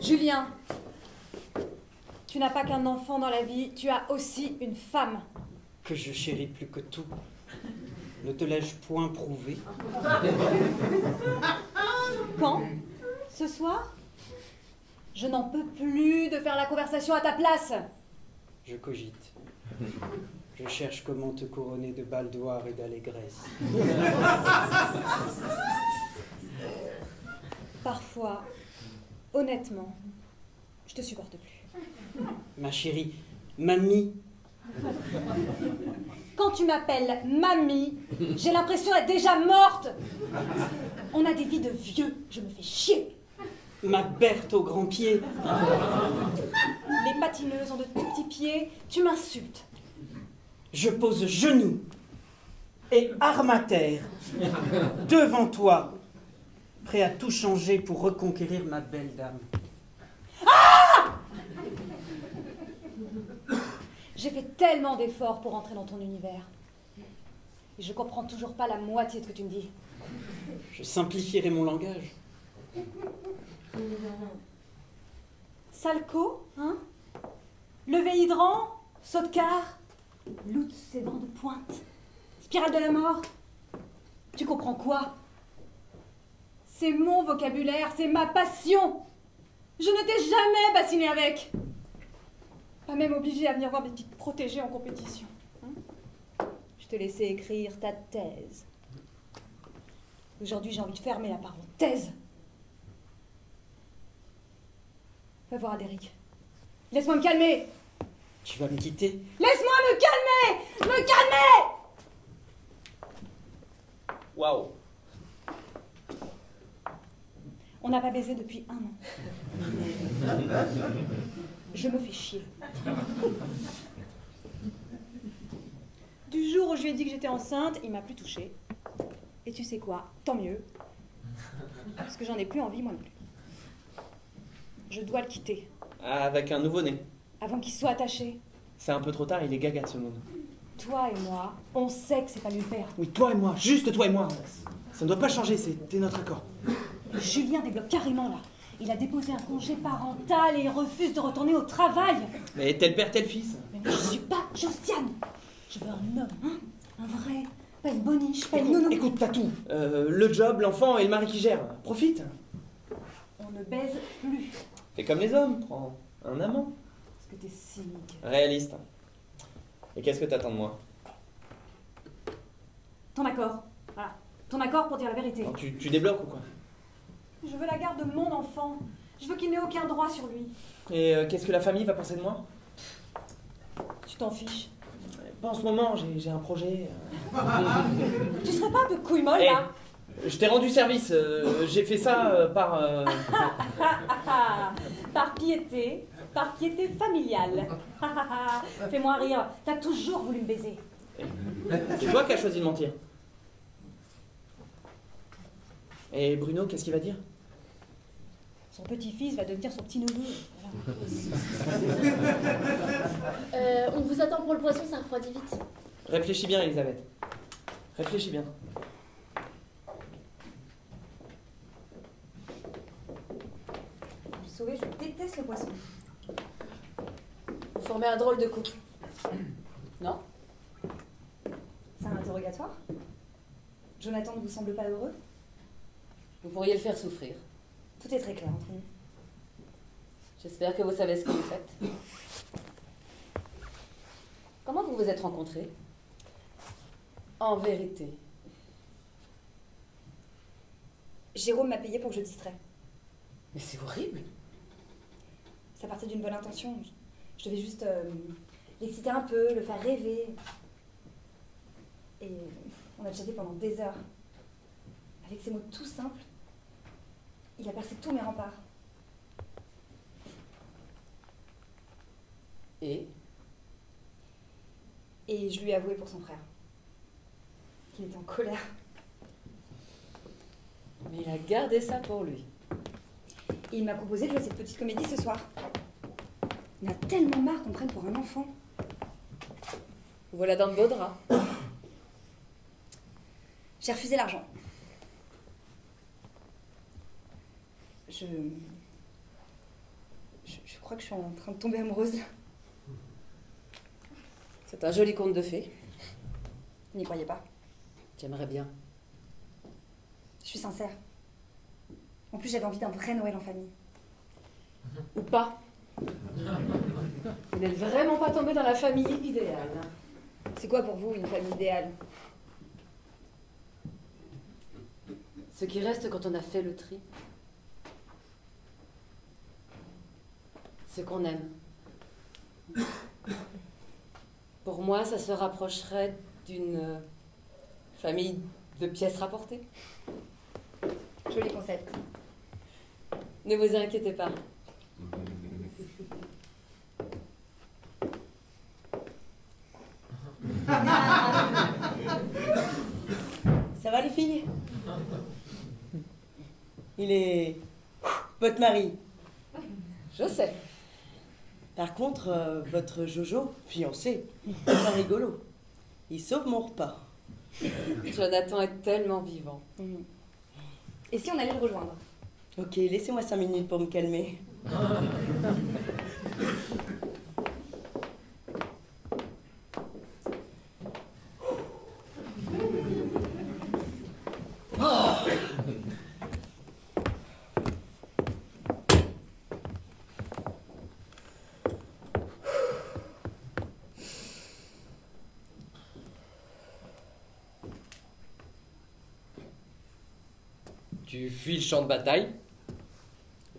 Julien, tu n'as pas qu'un enfant dans la vie, tu as aussi une femme. Que je chéris plus que tout. Ne te l'ai-je point prouvé? Quand? Ce soir? Je n'en peux plus de faire la conversation à ta place. Je cogite. Je cherche comment te couronner de baldoir et d'allégresse. Parfois, honnêtement, je te supporte plus. Ma chérie, mamie. Quand tu m'appelles mamie, j'ai l'impression d'être déjà morte. On a des vies de vieux, je me fais chier. Ma Berthe aux grands pieds. Les patineuses ont de tout petits pieds, tu m'insultes. Je pose genoux et arme à terre devant toi, prêt à tout changer pour reconquérir ma belle dame. Ah! J'ai fait tellement d'efforts pour entrer dans ton univers. Et je comprends toujours pas la moitié de ce que tu me dis. Je simplifierai mon langage. Salco, hein? Levé hydrant, saut de car, loutre ses dents de pointe, spirale de la mort. Tu comprends quoi? C'est mon vocabulaire, c'est ma passion. Je ne t'ai jamais bassiné avec. Pas même obligée à venir voir mes petites protégées en compétition. Hein? Je te laissais écrire ta thèse. Aujourd'hui, j'ai envie de fermer la parenthèse. Va voir Aldéric. Laisse-moi me calmer. Tu vas me quitter? Laisse-moi me calmer! Me calmer! Waouh. On n'a pas baisé depuis 1 an. Je me fais chier. Du jour où je lui ai dit que j'étais enceinte, il m'a plus touchée. Et tu sais quoi? Tant mieux. Parce que j'en ai plus envie, moi non plus. Je dois le quitter. Avec un nouveau-né. Avant qu'il soit attaché. C'est un peu trop tard, il est gaga de ce monde. Toi et moi, on sait que c'est pas lui le père. Oui, toi et moi, juste toi et moi. Ça ne doit pas changer, c'était notre accord. Julien débloque carrément là. Il a déposé un congé parental et il refuse de retourner au travail. Mais tel père, tel fils. Mais je suis pas Josiane. Je veux un homme, hein? Un vrai. Pas une boniche, pas une nounou. Écoute, t'as tout. Le job, l'enfant et le mari qui gère. Profite. On ne baise plus. Fais comme les hommes, prends un amant. Parce que t'es cynique. Réaliste. Et qu'est-ce que t'attends de moi? Ton accord. Voilà. Ton accord pour dire la vérité. Non, tu débloques ou quoi? Je veux la garde de mon enfant. Je veux qu'il n'ait aucun droit sur lui. Et qu'est-ce que la famille va penser de moi? Tu t'en fiches. Pas en ce moment, j'ai un projet. Tu serais pas un peu couille molle là? Je t'ai rendu service. J'ai fait ça par... Par piété familiale. Fais-moi rire. T'as toujours voulu me baiser. C'est toi qui as choisi de mentir. Et Bruno, qu'est-ce qu'il va dire? Son petit-fils va devenir son petit nounou. Voilà. On vous attend pour le poisson, ça refroidit vite. Réfléchis bien, Elisabeth. Réfléchis bien. Je suis sauvée, je déteste le poisson. Vous formez un drôle de couple. Non? C'est un interrogatoire? Jonathan ne vous semble pas heureux? Vous pourriez le faire souffrir. Tout est très clair entre nous. J'espère que vous savez ce que vous faites. Comment vous vous êtes rencontrés? En vérité. Jérôme m'a payé pour que je distrais. Mais c'est horrible. Ça partait d'une bonne intention. Je devais juste l'exciter un peu, le faire rêver. Et on a chatté pendant des heures. Avec ces mots tout simples, il a percé tous mes remparts. Et je lui ai avoué pour son frère qu'il était en colère. Mais il a gardé ça pour lui. Et il m'a proposé de jouer cette petite comédie ce soir. Il a tellement marre qu'on me prenne pour un enfant. Voilà dans de beaux draps. J'ai refusé l'argent. Je crois que je suis en train de tomber amoureuse. C'est un joli conte de fées. N'y croyez pas. J'aimerais bien. Je suis sincère. En plus, j'avais envie d'un vrai Noël en famille. Ou pas. Vous n'êtes vraiment pas tombé dans la famille idéale. C'est quoi pour vous une famille idéale? Ce qui reste quand on a fait le tri. Ce qu'on aime. Pour moi, ça se rapprocherait d'une famille de pièces rapportées. Joli concept. Ne vous inquiétez pas. Ça va les filles? Il est votre mari. Je sais. Par contre, votre Jojo, fiancé, c'est pas rigolo. Il sauve mon repas. Jonathan est tellement vivant. Et si on allait le rejoindre? Ok, laissez-moi 5 minutes pour me calmer. Tu fuis le champ de bataille?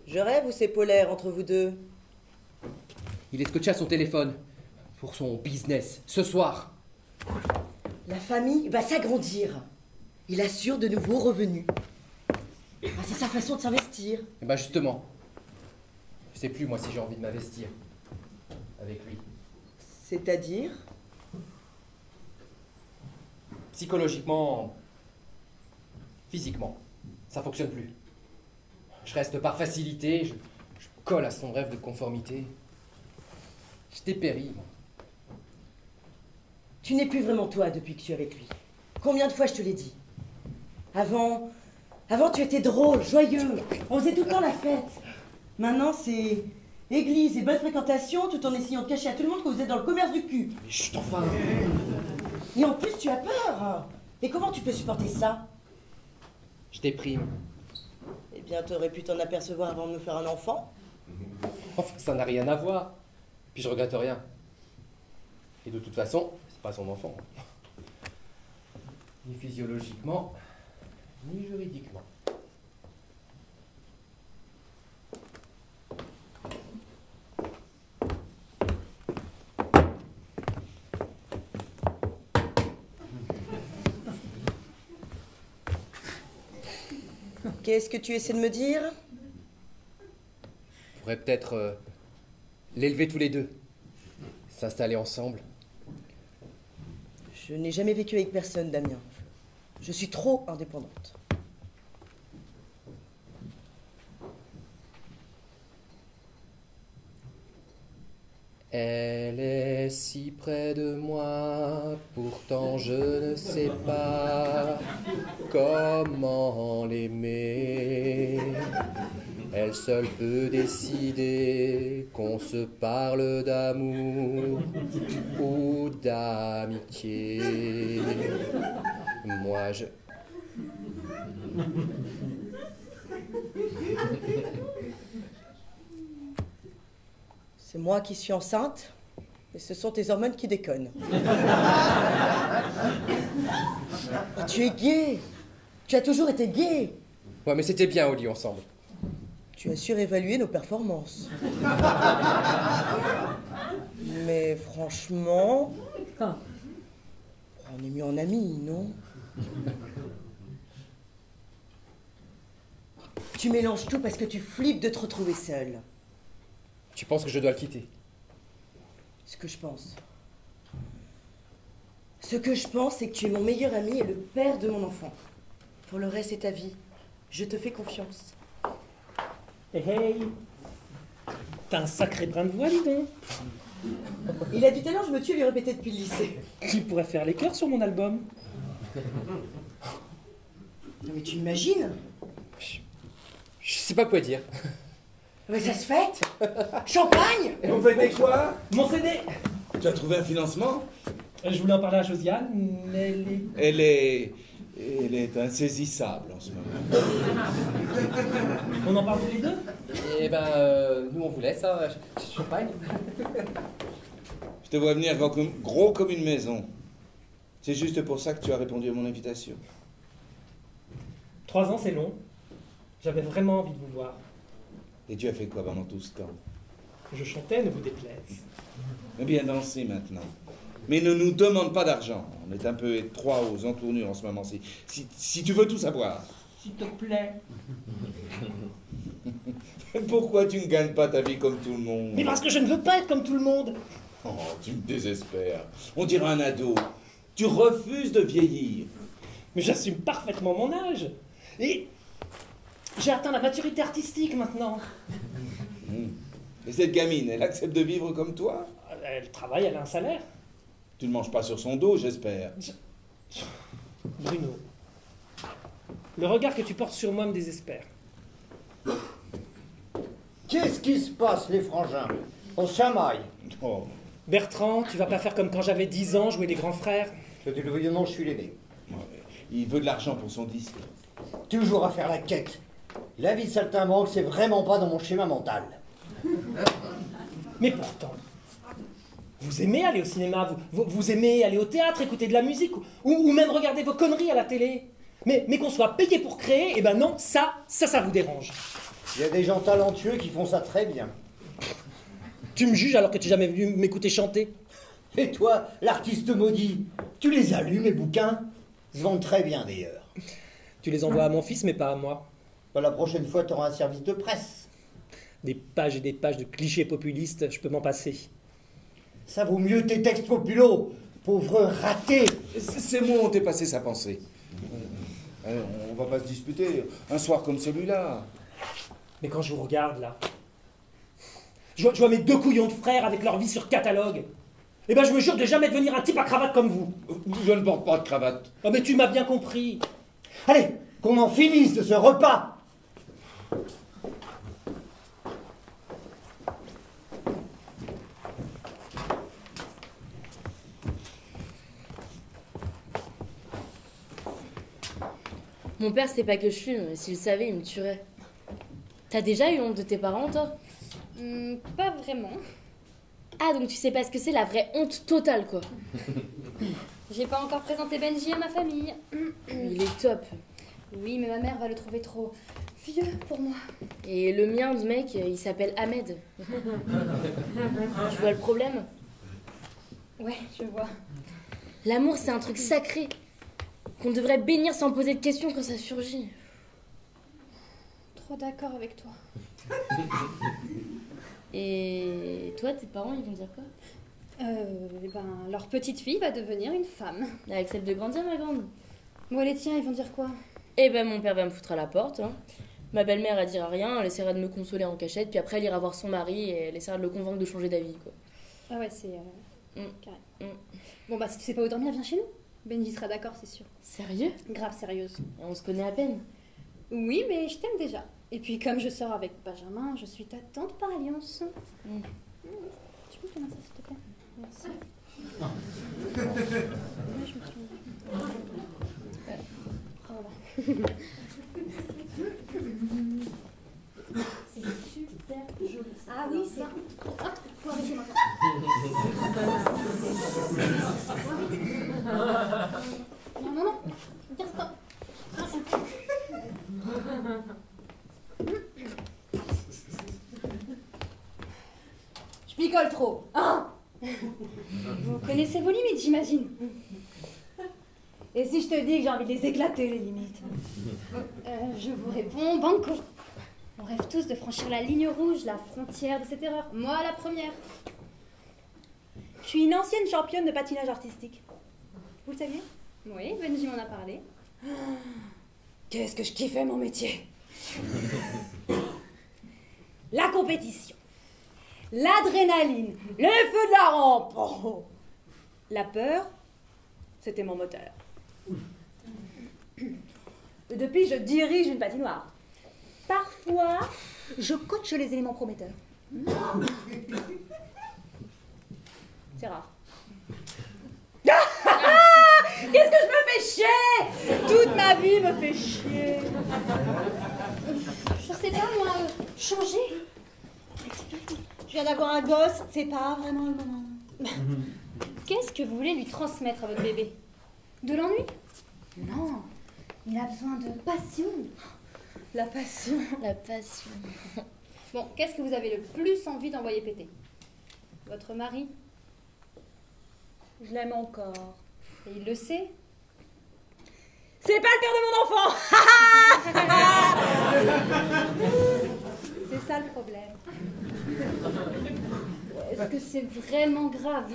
Je rêve ou c'est polaire entre vous deux? Il est scotché à son téléphone pour son business, ce soir. La famille va s'agrandir. Il assure de nouveaux revenus. C'est sa façon de s'investir. Et ben justement, je sais plus moi si j'ai envie de m'investir avec lui. C'est-à-dire? Psychologiquement, physiquement, ça fonctionne plus. Je reste par facilité, je colle à son rêve de conformité. Je dépéris, moi. Tu n'es plus vraiment toi depuis que tu es avec lui. Combien de fois je te l'ai dit? Avant tu étais drôle, joyeux, on faisait tout le temps la fête. Maintenant c'est église et bonne fréquentation tout en essayant de cacher à tout le monde que vous êtes dans le commerce du cul. Mais chut, enfin. Et en plus tu as peur. Et comment tu peux supporter ça? Je déprime. Eh bien t'aurais pu t'en apercevoir avant de nous faire un enfant. Enfin, ça n'a rien à voir. Puis je regrette rien. Et de toute façon, c'est pas son enfant. Ni physiologiquement, ni juridiquement. Qu'est-ce que tu essaies de me dire? On pourrait peut-être l'élever tous les deux. S'installer ensemble. Je n'ai jamais vécu avec personne, Damien. Je suis trop indépendante. Elle est si près de moi, pourtant je ne sais pas comment l'aimer. Elle seule peut décider qu'on se parle d'amour ou d'amitié. Moi je... C'est moi qui suis enceinte, et ce sont tes hormones qui déconnent. Oh, tu es gay. Tu as toujours été gay. Ouais, mais c'était bien au lit ensemble. Tu as surévalué nos performances. Mais franchement, on est mieux en amis, non? Tu mélanges tout parce que tu flippes de te retrouver seule. Tu penses que je dois le quitter? Ce que je pense. Ce que je pense, c'est que tu es mon meilleur ami et le père de mon enfant. Pour le reste, c'est ta vie. Je te fais confiance. Hey, t'as un sacré brin de voix, dis donc. Il a du talent, je me tue à lui répéter depuis le lycée. Tu pourrais faire les chœurs sur mon album. Non mais tu imagines? Je sais pas quoi dire. Mais ça se fête. Champagne. Et vous faites quoi? Mon CD. Tu as trouvé un financement? Je voulais en parler à Josiane, mais Elle est insaisissable en ce moment. On en parle tous les deux? Eh ben, nous on vous laisse, hein, champagne. Je te vois venir gros comme une maison. C'est juste pour ça que tu as répondu à mon invitation. 3 ans, c'est long. J'avais vraiment envie de vous voir. Et tu as fait quoi pendant tout ce temps? Je chantais, ne vous déplaise. Eh bien, dansez maintenant. Mais ne nous demande pas d'argent. On est un peu étroit aux entournures en ce moment. Si tu veux tout savoir. S'il te plaît. Pourquoi tu ne gagnes pas ta vie comme tout le monde? Mais parce que je ne veux pas être comme tout le monde. Oh, tu me désespères. On dirait un ado. Tu refuses de vieillir. Mais j'assume parfaitement mon âge. Et j'ai atteint la maturité artistique maintenant. Et cette gamine, elle accepte de vivre comme toi? Elle travaille, elle a un salaire. Tu ne manges pas sur son dos, j'espère. Bruno, le regard que tu portes sur moi me désespère. Qu'est-ce qui se passe, les frangins? On se chamaille. Oh. Bertrand, tu vas pas faire comme quand j'avais 10 ans, jouer les grands frères? Que tu le veuilles ou non, je suis l'aîné. Il veut de l'argent pour son disque. Toujours à faire la quête. La vie de saltimbanque, c'est vraiment pas dans mon schéma mental. Mais pourtant, vous aimez aller au cinéma, vous aimez aller au théâtre, écouter de la musique, ou même regarder vos conneries à la télé. Mais qu'on soit payé pour créer, eh ben non, ça vous dérange. Il y a des gens talentueux qui font ça très bien. Tu me juges alors que tu n'es jamais venu m'écouter chanter? Et toi, l'artiste maudit, tu les as lus, mes bouquins? Ils se vendent très bien, d'ailleurs. Tu les envoies à mon fils, mais pas à moi. Bah, la prochaine fois, tu auras un service de presse. Des pages et des pages de clichés populistes, je peux m'en passer. Ça vaut mieux tes textes populos, pauvre raté. C'est moi où t'es passé sa pensée. On va pas se disputer. Un soir comme celui-là. Mais quand je vous regarde, là, je vois mes 2 couillons de frères avec leur vie sur catalogue. Eh ben, je me jure de jamais devenir un type à cravate comme vous. Je ne porte pas de cravate. Oh, mais tu m'as bien compris. Allez, qu'on en finisse de ce repas. Mon père sait pas que je fume, s'il savait, il me tuerait. T'as déjà eu honte de tes parents, toi? Pas vraiment. Ah, donc tu sais pas ce que c'est la vraie honte totale, quoi. J'ai pas encore présenté Benji à ma famille. Il est top. Oui, mais ma mère va le trouver trop vieux pour moi. Et le mien, le mec, il s'appelle Ahmed. Tu vois le problème? Ouais, je vois. L'amour, c'est un truc sacré. Qu'on devrait bénir sans poser de questions quand ça surgit. Trop d'accord avec toi. Et toi, tes parents, ils vont dire quoi? Leur petite fille va devenir une femme. Elle accepte de grandir, ma grande. Bon, les tiens, ils vont dire quoi? Eh ben, mon père va me foutre à la porte. Hein. Ma belle-mère, elle dira rien, elle essaiera de me consoler en cachette, puis après, elle ira voir son mari et elle essaiera de le convaincre de changer d'avis, quoi. Ah ouais, c'est carré. Bon, bah, si tu sais pas où dormir, viens chez nous. Benji sera d'accord, c'est sûr. Sérieux? Grave sérieuse. Et on se connaît à peine. Oui, mais je t'aime déjà. Et puis, comme je sors avec Benjamin, je suis ta tante par alliance. Tu peux te donner ça, s'il te plaît? Merci. Ouais, je me suis... Voilà. C'est super joli. Ah oui, c'est... Ah, faut arrêter maintenant. Non. Dire stop. Je picole trop. Ah, vous connaissez vos limites, j'imagine. Et si je te dis que j'ai envie de les éclater, les limites? Je vous réponds banco. rêve tous de franchir la ligne rouge, la frontière de cette erreur. Moi, la première. Je suis une ancienne championne de patinage artistique. Vous le saviez? Oui, Benji m'en a parlé. Qu'est-ce que je kiffais mon métier. La compétition, l'adrénaline, le feu de la rampe. Oh. La peur, c'était mon moteur. Et depuis, je dirige une patinoire. Parfois, je coache les éléments prometteurs. C'est rare. Qu'est-ce que je me fais chier! Toute ma vie me fait chier. Je sais pas, moi, changer. Je viens d'avoir un gosse, c'est pas vraiment le moment. Qu'est-ce que vous voulez lui transmettre à votre bébé? De l'ennui? Non, il a besoin de passion. La passion. La passion. Bon, qu'est-ce que vous avez le plus envie d'envoyer péter? Votre mari? Je l'aime encore. Et il le sait? C'est pas le père de mon enfant. C'est ça le problème. Est-ce que c'est vraiment grave?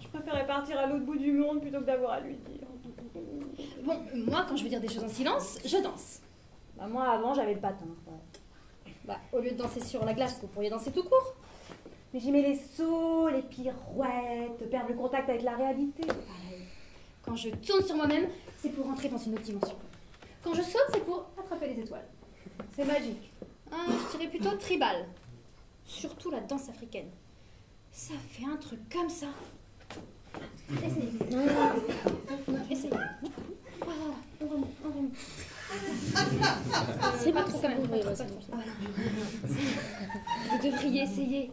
Je préférais partir à l'autre bout du monde plutôt que d'avoir à lui dire. Bon, moi, quand je veux dire des choses en silence, je danse. Bah moi, avant, j'avais le patin. Bah, au lieu de danser sur la glace, vous pourriez danser tout court. Mais j'aimais les sauts, les pirouettes, perdre le contact avec la réalité. Pareil. Quand je tourne sur moi-même, c'est pour rentrer dans une autre dimension. Quand je saute, c'est pour attraper les étoiles. C'est magique. Ah, je dirais plutôt tribal. Surtout la danse africaine. Ça fait un truc comme ça. Essayez. Essayez. Voilà, on remonte. C'est pas bon, trop c'est quand même, bon, pas oui, trop, ouais, pas c'est trop. bon. Voilà. Vous devriez essayer.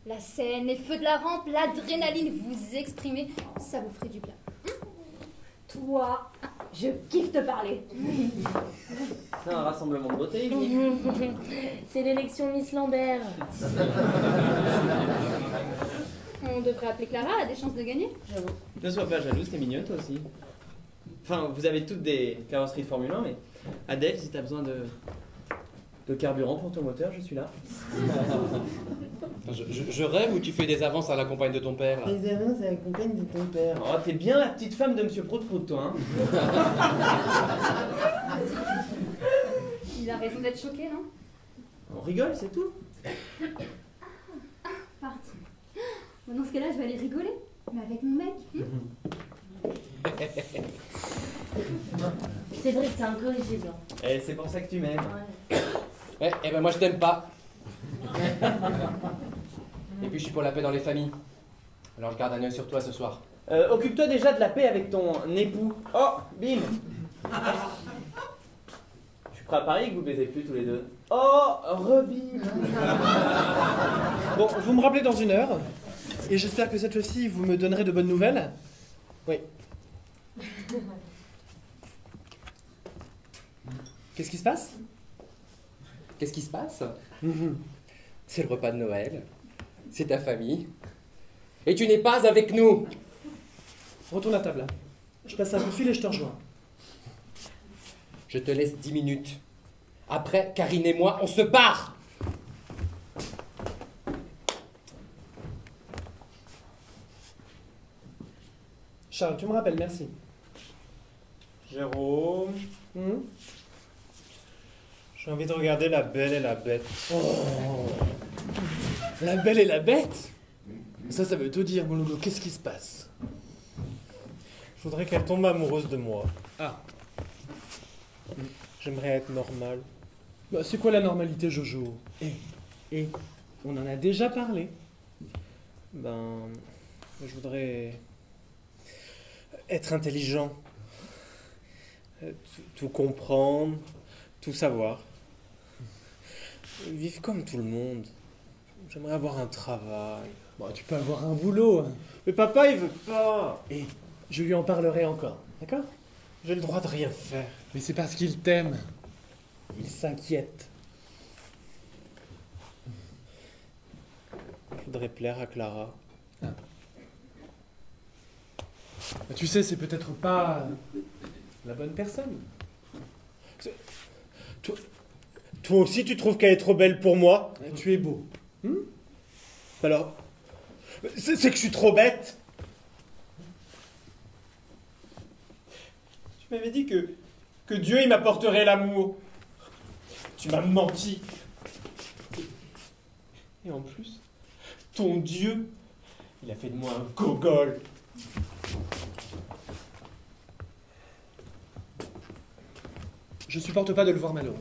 La scène, les feux de la rampe, l'adrénaline, vous exprimez, ça vous ferait du bien. Toi, je kiffe te parler. C'est un rassemblement de beauté, ici. C'est l'élection Miss Lambert. On devrait appeler Clara, elle a des chances de gagner. J'avoue. Ne sois pas jalouse, t'es mignonne toi aussi. Enfin, vous avez toutes des carrosseries de Formule 1, mais Adèle, si t'as besoin de carburant pour ton moteur, je suis là. Je rêve ou tu fais des avances à la compagne de ton père là? Les avances à la compagne de ton père. Oh, t'es bien la petite femme de Monsieur Prout-Prout, toi, hein. Il a raison d'être choqué, non? On rigole, c'est tout. Pardon. Bon, dans ce cas-là, je vais aller rigoler. Mais avec mon mec. C'est vrai que t'es incorrigible. Et c'est pour ça que tu m'aimes. Eh ben moi je t'aime pas. Et puis je suis pour la paix dans les familles. Alors je garde un œil sur toi ce soir. Occupe-toi déjà de la paix avec ton époux. Oh, bim. Je suis prêt à parier que vous baisez plus tous les deux. Oh, rebim. Bon, vous me rappelez dans 1 heure. Et j'espère que cette fois-ci, vous me donnerez de bonnes nouvelles. Oui. Qu'est-ce qui se passe? Qu'est-ce qui se passe? C'est le repas de Noël. C'est ta famille. Et tu n'es pas avec nous. Retourne à table. Là. Je passe un coup de fil et je te rejoins. Je te laisse 10 minutes. Après, Karine et moi, on se barre. Charles, tu me rappelles, merci. Jérôme. J'ai envie de regarder La Belle et la Bête. Oh. La Belle et la Bête? Ça veut tout dire, mon logo. Qu'est-ce qui se passe? Je voudrais qu'elle tombe amoureuse de moi. Ah. J'aimerais être normal. Bah, c'est quoi la normalité, Jojo? Et on en a déjà parlé. Ben, je voudrais être intelligent. Tout comprendre, tout savoir. Vivre comme tout le monde. J'aimerais avoir un travail. Bon, tu peux avoir un boulot. Hein. Mais papa, il veut pas. Et je lui en parlerai encore, d'accord? J'ai le droit de rien faire. Mais c'est parce qu'il t'aime. Il s'inquiète. Je voudrais plaire à Clara. Ah. Bah, tu sais, c'est peut-être pas la bonne personne. Toi aussi, tu trouves qu'elle est trop belle pour moi? Tu es beau. Alors, c'est que je suis trop bête. Tu m'avais dit que Dieu, il m'apporterait l'amour. Tu m'as menti. Et en plus, ton Dieu, il a fait de moi un gogol. Je supporte pas de le voir malheureux.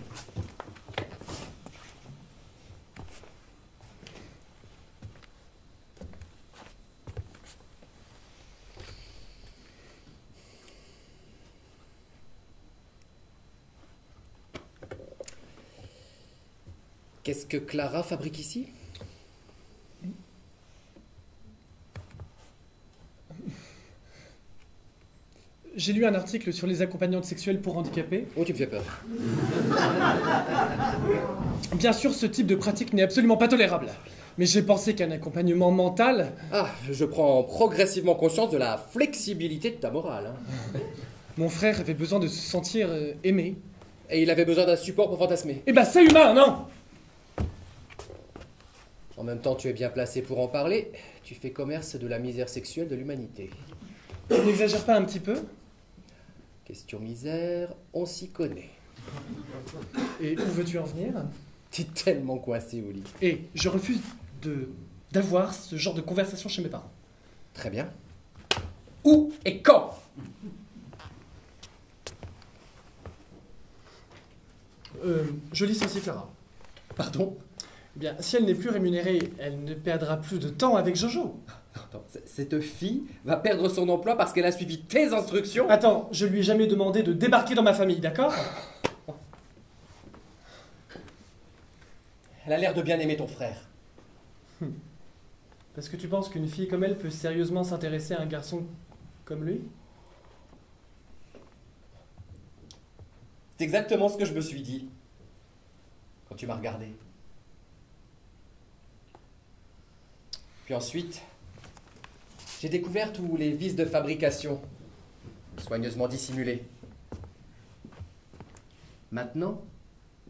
Qu'est-ce que Clara fabrique ici? J'ai lu un article sur les accompagnantes sexuelles pour handicapés. Oh, tu me fais peur. Bien sûr, ce type de pratique n'est absolument pas tolérable. Mais j'ai pensé qu'un accompagnement mental... Ah, je prends progressivement conscience de la flexibilité de ta morale. Mon frère avait besoin de se sentir aimé. Et il avait besoin d'un support pour fantasmer. Eh ben, c'est humain, non? En même temps, tu es bien placé pour en parler. Tu fais commerce de la misère sexuelle de l'humanité. Tu n'exagères pas un petit peu? Question misère, on s'y connaît. Et où veux-tu en venir? T'es tellement coincé au lit. Et je refuse d'avoir ce genre de conversation chez mes parents. Très bien. Où et quand? Je licencie Clara. Pardon? Eh bien, si elle n'est plus rémunérée, elle ne perdra plus de temps avec Jojo. Attends, cette fille va perdre son emploi parce qu'elle a suivi tes instructions? Attends, je lui ai jamais demandé de débarquer dans ma famille, d'accord? Elle a l'air de bien aimer ton frère. Parce que tu penses qu'une fille comme elle peut sérieusement s'intéresser à un garçon comme lui? C'est exactement ce que je me suis dit quand tu m'as regardé. Puis ensuite, j'ai découvert tous les vices de fabrication, soigneusement dissimulés. Maintenant,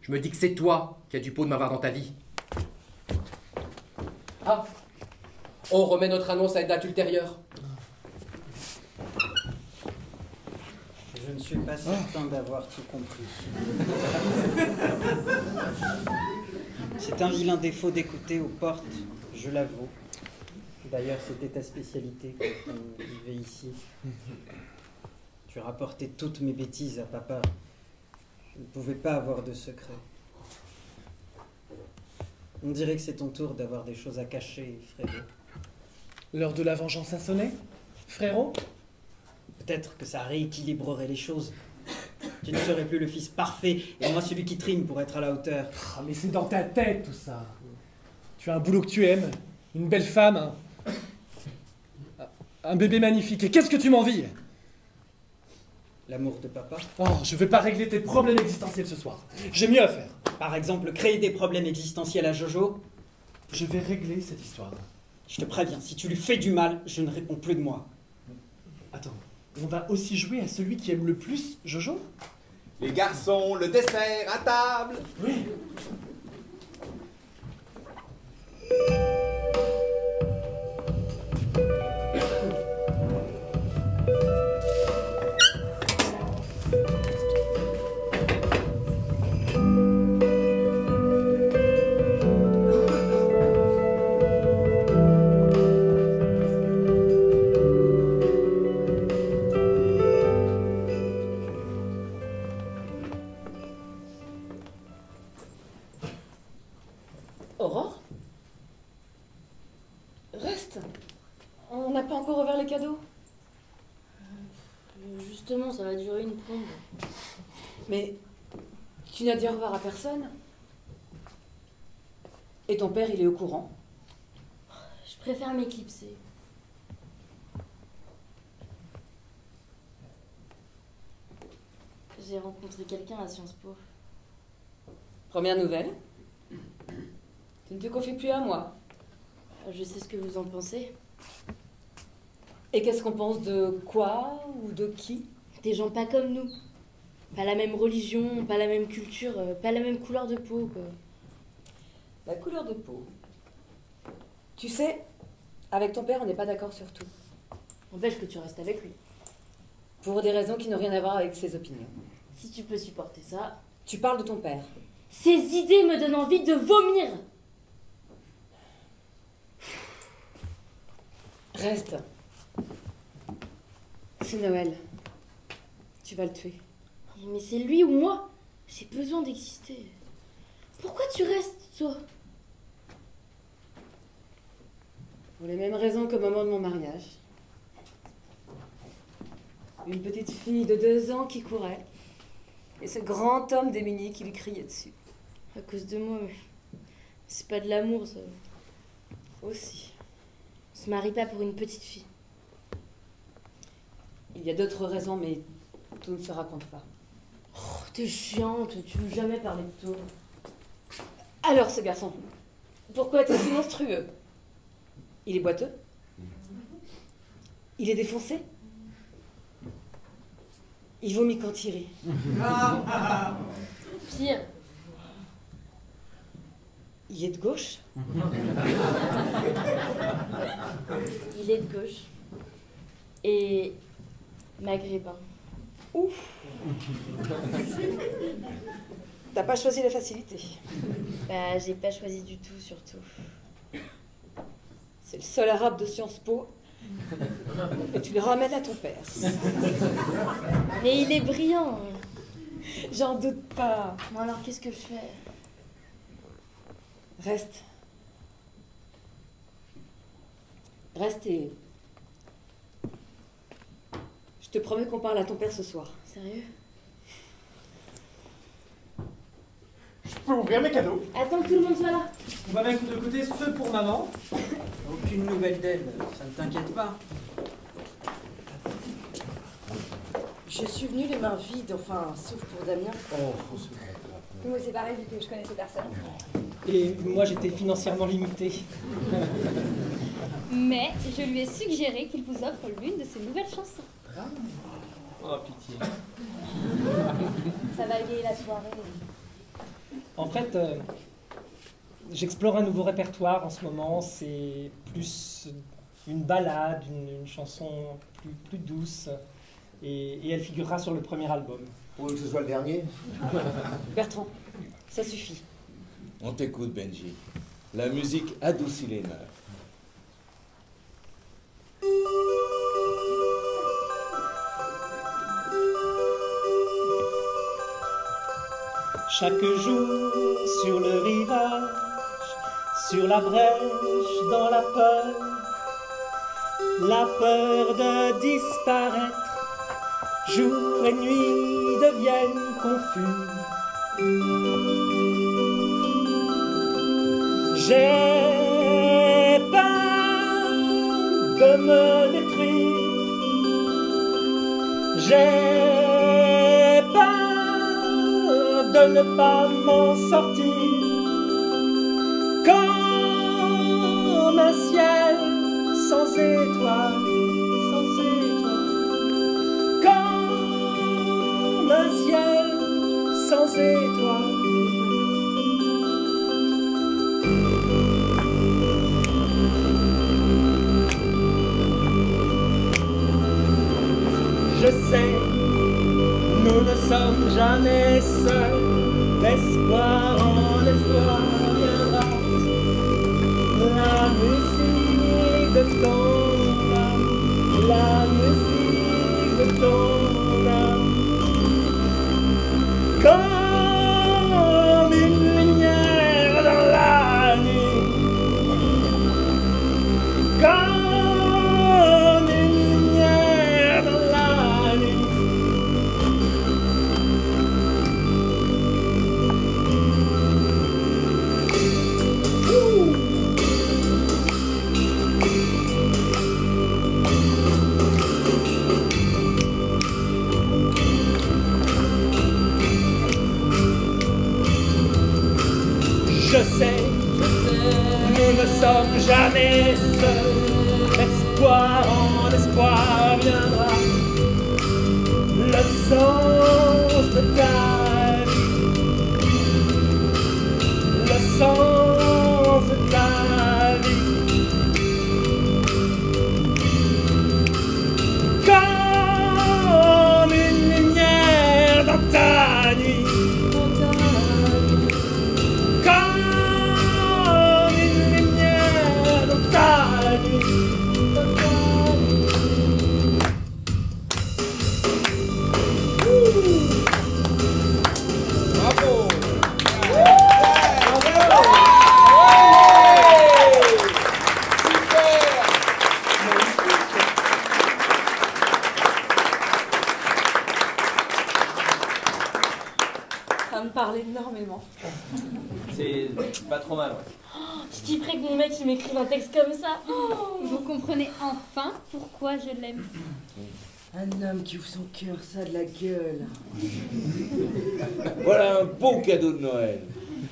je me dis que c'est toi qui as du pot de m'avoir dans ta vie. Ah, on remet notre annonce à une date ultérieure. Je ne suis pas certain d'avoir tout compris. C'est un vilain défaut d'écouter aux portes, je l'avoue. D'ailleurs, c'était ta spécialité quand on vivait ici. Tu rapportais toutes mes bêtises à papa. Je ne pouvais pas avoir de secret. On dirait que c'est ton tour d'avoir des choses à cacher, frérot. L'heure de la vengeance a sonné, frérot? Peut-être que ça rééquilibrerait les choses. Tu ne serais plus le fils parfait, et moi celui qui trime pour être à la hauteur. Ah, mais c'est dans ta tête tout ça. Tu as un boulot que tu aimes, une belle femme, un bébé magnifique. Et qu'est-ce que tu m'envies? L'amour de papa. Oh, je vais pas régler tes problèmes existentiels ce soir. J'ai mieux à faire. Par exemple, créer des problèmes existentiels à Jojo. Je vais régler cette histoire. Je te préviens, si tu lui fais du mal, je ne réponds plus de moi. Attends, on va aussi jouer à celui qui aime le plus Jojo? Les garçons, le dessert à table. Oui. Aurore? Reste. On n'a pas encore ouvert les cadeaux. Justement, ça va durer une plombe. Mais tu n'as dit au revoir à personne. Et ton père, il est au courant. Je préfère m'éclipser. J'ai rencontré quelqu'un à Sciences Po. Première nouvelle. Tu ne te confies plus à moi. Je sais ce que vous en pensez. Et qu'est-ce qu'on pense de quoi ou de qui? Des gens pas comme nous. Pas la même religion, pas la même culture, pas la même couleur de peau, quoi. La couleur de peau. Tu sais, avec ton père, on n'est pas d'accord sur tout. N'empêche que tu restes avec lui. Pour des raisons qui n'ont rien à voir avec ses opinions. Si tu peux supporter ça... Tu parles de ton père. Ces idées me donnent envie de vomir. Reste. C'est Noël. Tu vas le tuer. Mais c'est lui ou moi. J'ai besoin d'exister. Pourquoi tu restes, toi? Pour les mêmes raisons qu'au moment de mon mariage. Une petite fille de 2 ans qui courait. Et ce grand homme démuni qui lui criait dessus. À cause de moi, mais... C'est pas de l'amour, ça. Aussi. On se marie pas pour une petite fille. Il y a d'autres raisons, mais tout ne se raconte pas. Oh, t'es chiante, tu veux jamais parler de toi. Alors, ce garçon, pourquoi est-il si monstrueux? Il est boiteux? Il est défoncé? Il vomit quand il rit. Pire. Il est de gauche? Il est de gauche. Et maghrébin. Ouf. T'as pas choisi la facilité. Bah, j'ai pas choisi du tout, surtout. C'est le seul arabe de Sciences Po. Et tu le ramènes à ton père. Mais il est brillant. J'en doute pas. Bon, alors qu'est-ce que je fais? Reste. Reste et... Je te promets qu'on parle à ton père ce soir. Sérieux? Je peux ouvrir mes cadeaux? Attends que tout le monde soit là. On va mettre de côté ceux pour maman. Aucune nouvelle d'elle, ça ne t'inquiète pas. Je suis venue les mains vides, enfin, sauf pour Damien. Moi, c'est pareil, vu que je connaissais personne. Et moi, j'étais financièrement limité. Mais je lui ai suggéré qu'il vous offre l'une de ses nouvelles chansons. Oh, pitié. Ça va égayer la soirée. En fait, j'explore un nouveau répertoire en ce moment. C'est plus une ballade, une chanson plus douce. Et elle figurera sur le premier album. Pour que ce soit le dernier. Bertrand, ça suffit. On t'écoute, Benji. La musique adoucit les nerfs. Chaque jour sur le rivage, sur la brèche, dans la peur de disparaître, jour et nuit deviennent confus. J'ai peur de me détruire, j'ai peur de ne pas m'en sortir, comme un ciel sans étoiles, comme un ciel sans étoiles. Je sais, nous ne sommes jamais seuls, l'espoir en espoir viendra. La musique de ton âme, la musique de ton âme, comme une lumière dans la nuit, comme une lumière dans la nuit. Je sais, nous ne sommes jamais seuls, l'espoir en espoir viendra. Le sens de sens de ta vie. Comme une lumière dans ta nuit. Comme une lumière dans ta nuit. Bravo! Ça me parle énormément. C'est pas trop mal, ouais. Je kifferais que mon mec il m'écrive un texte comme ça. Vous comprenez enfin pourquoi je l'aime. Un homme qui ouvre son cœur, ça a de la gueule. Voilà un beau cadeau de Noël.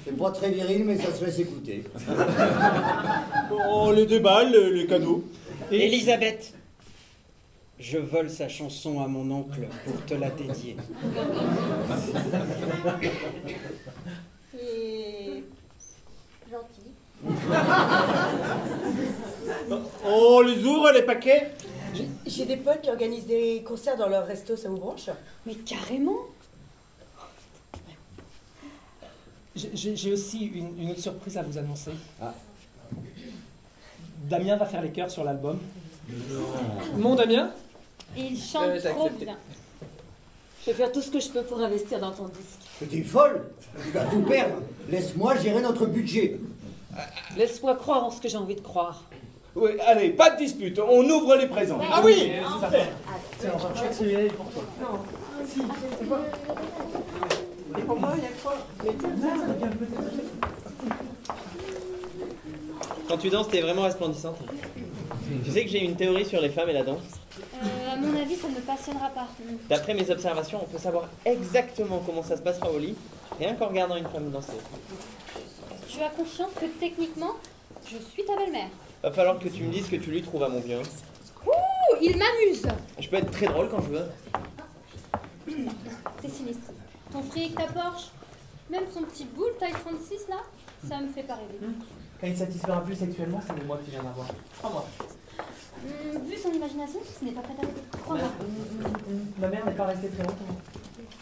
C'est pas très viril, mais ça se laisse écouter. On les déballe, les cadeaux. Elisabeth, je vole sa chanson à mon oncle pour te la dédier. C'est gentil. On les ouvre, les paquets? J'ai des potes qui organisent des concerts dans leur resto, ça vous branche? Mais carrément. J'ai aussi une autre surprise à vous annoncer. Ah. Damien va faire les chœurs sur l'album. Mon Damien? Et il chante j'ai trop accepté. bien. Je vais faire tout ce que je peux pour investir dans ton disque. T'es folle? Tu vas tout perdre. Laisse-moi gérer notre budget. Laisse-moi croire en ce que j'ai envie de croire. Oui, allez, pas de dispute, on ouvre les présents. Ah oui! Tiens, je vais celui-là pour toi. Et pour moi, il y a quoi? Quand tu danses, t'es vraiment resplendissante. Tu sais que j'ai une théorie sur les femmes et la danse. À mon avis, ça ne me passionnera pas. D'après mes observations, on peut savoir exactement comment ça se passera au lit, rien qu'en regardant une femme danser. Tu as conscience que techniquement, je suis ta belle-mère. Va falloir que tu me dises ce que tu lui trouves à mon vieux. Ouh, il m'amuse. Je peux être très drôle quand je veux. Non, c'est sinistre. Ton fric, ta Porsche, même son petit boule taille 36 là, ça me fait pas rêver. Quand il satisfera plus sexuellement, c'est le mois qui vient d'avoir. 3 mois. Vu son imagination, ce n'est pas prêt à rêver. Crois-moi. Ma mère n'est pas restée très longtemps.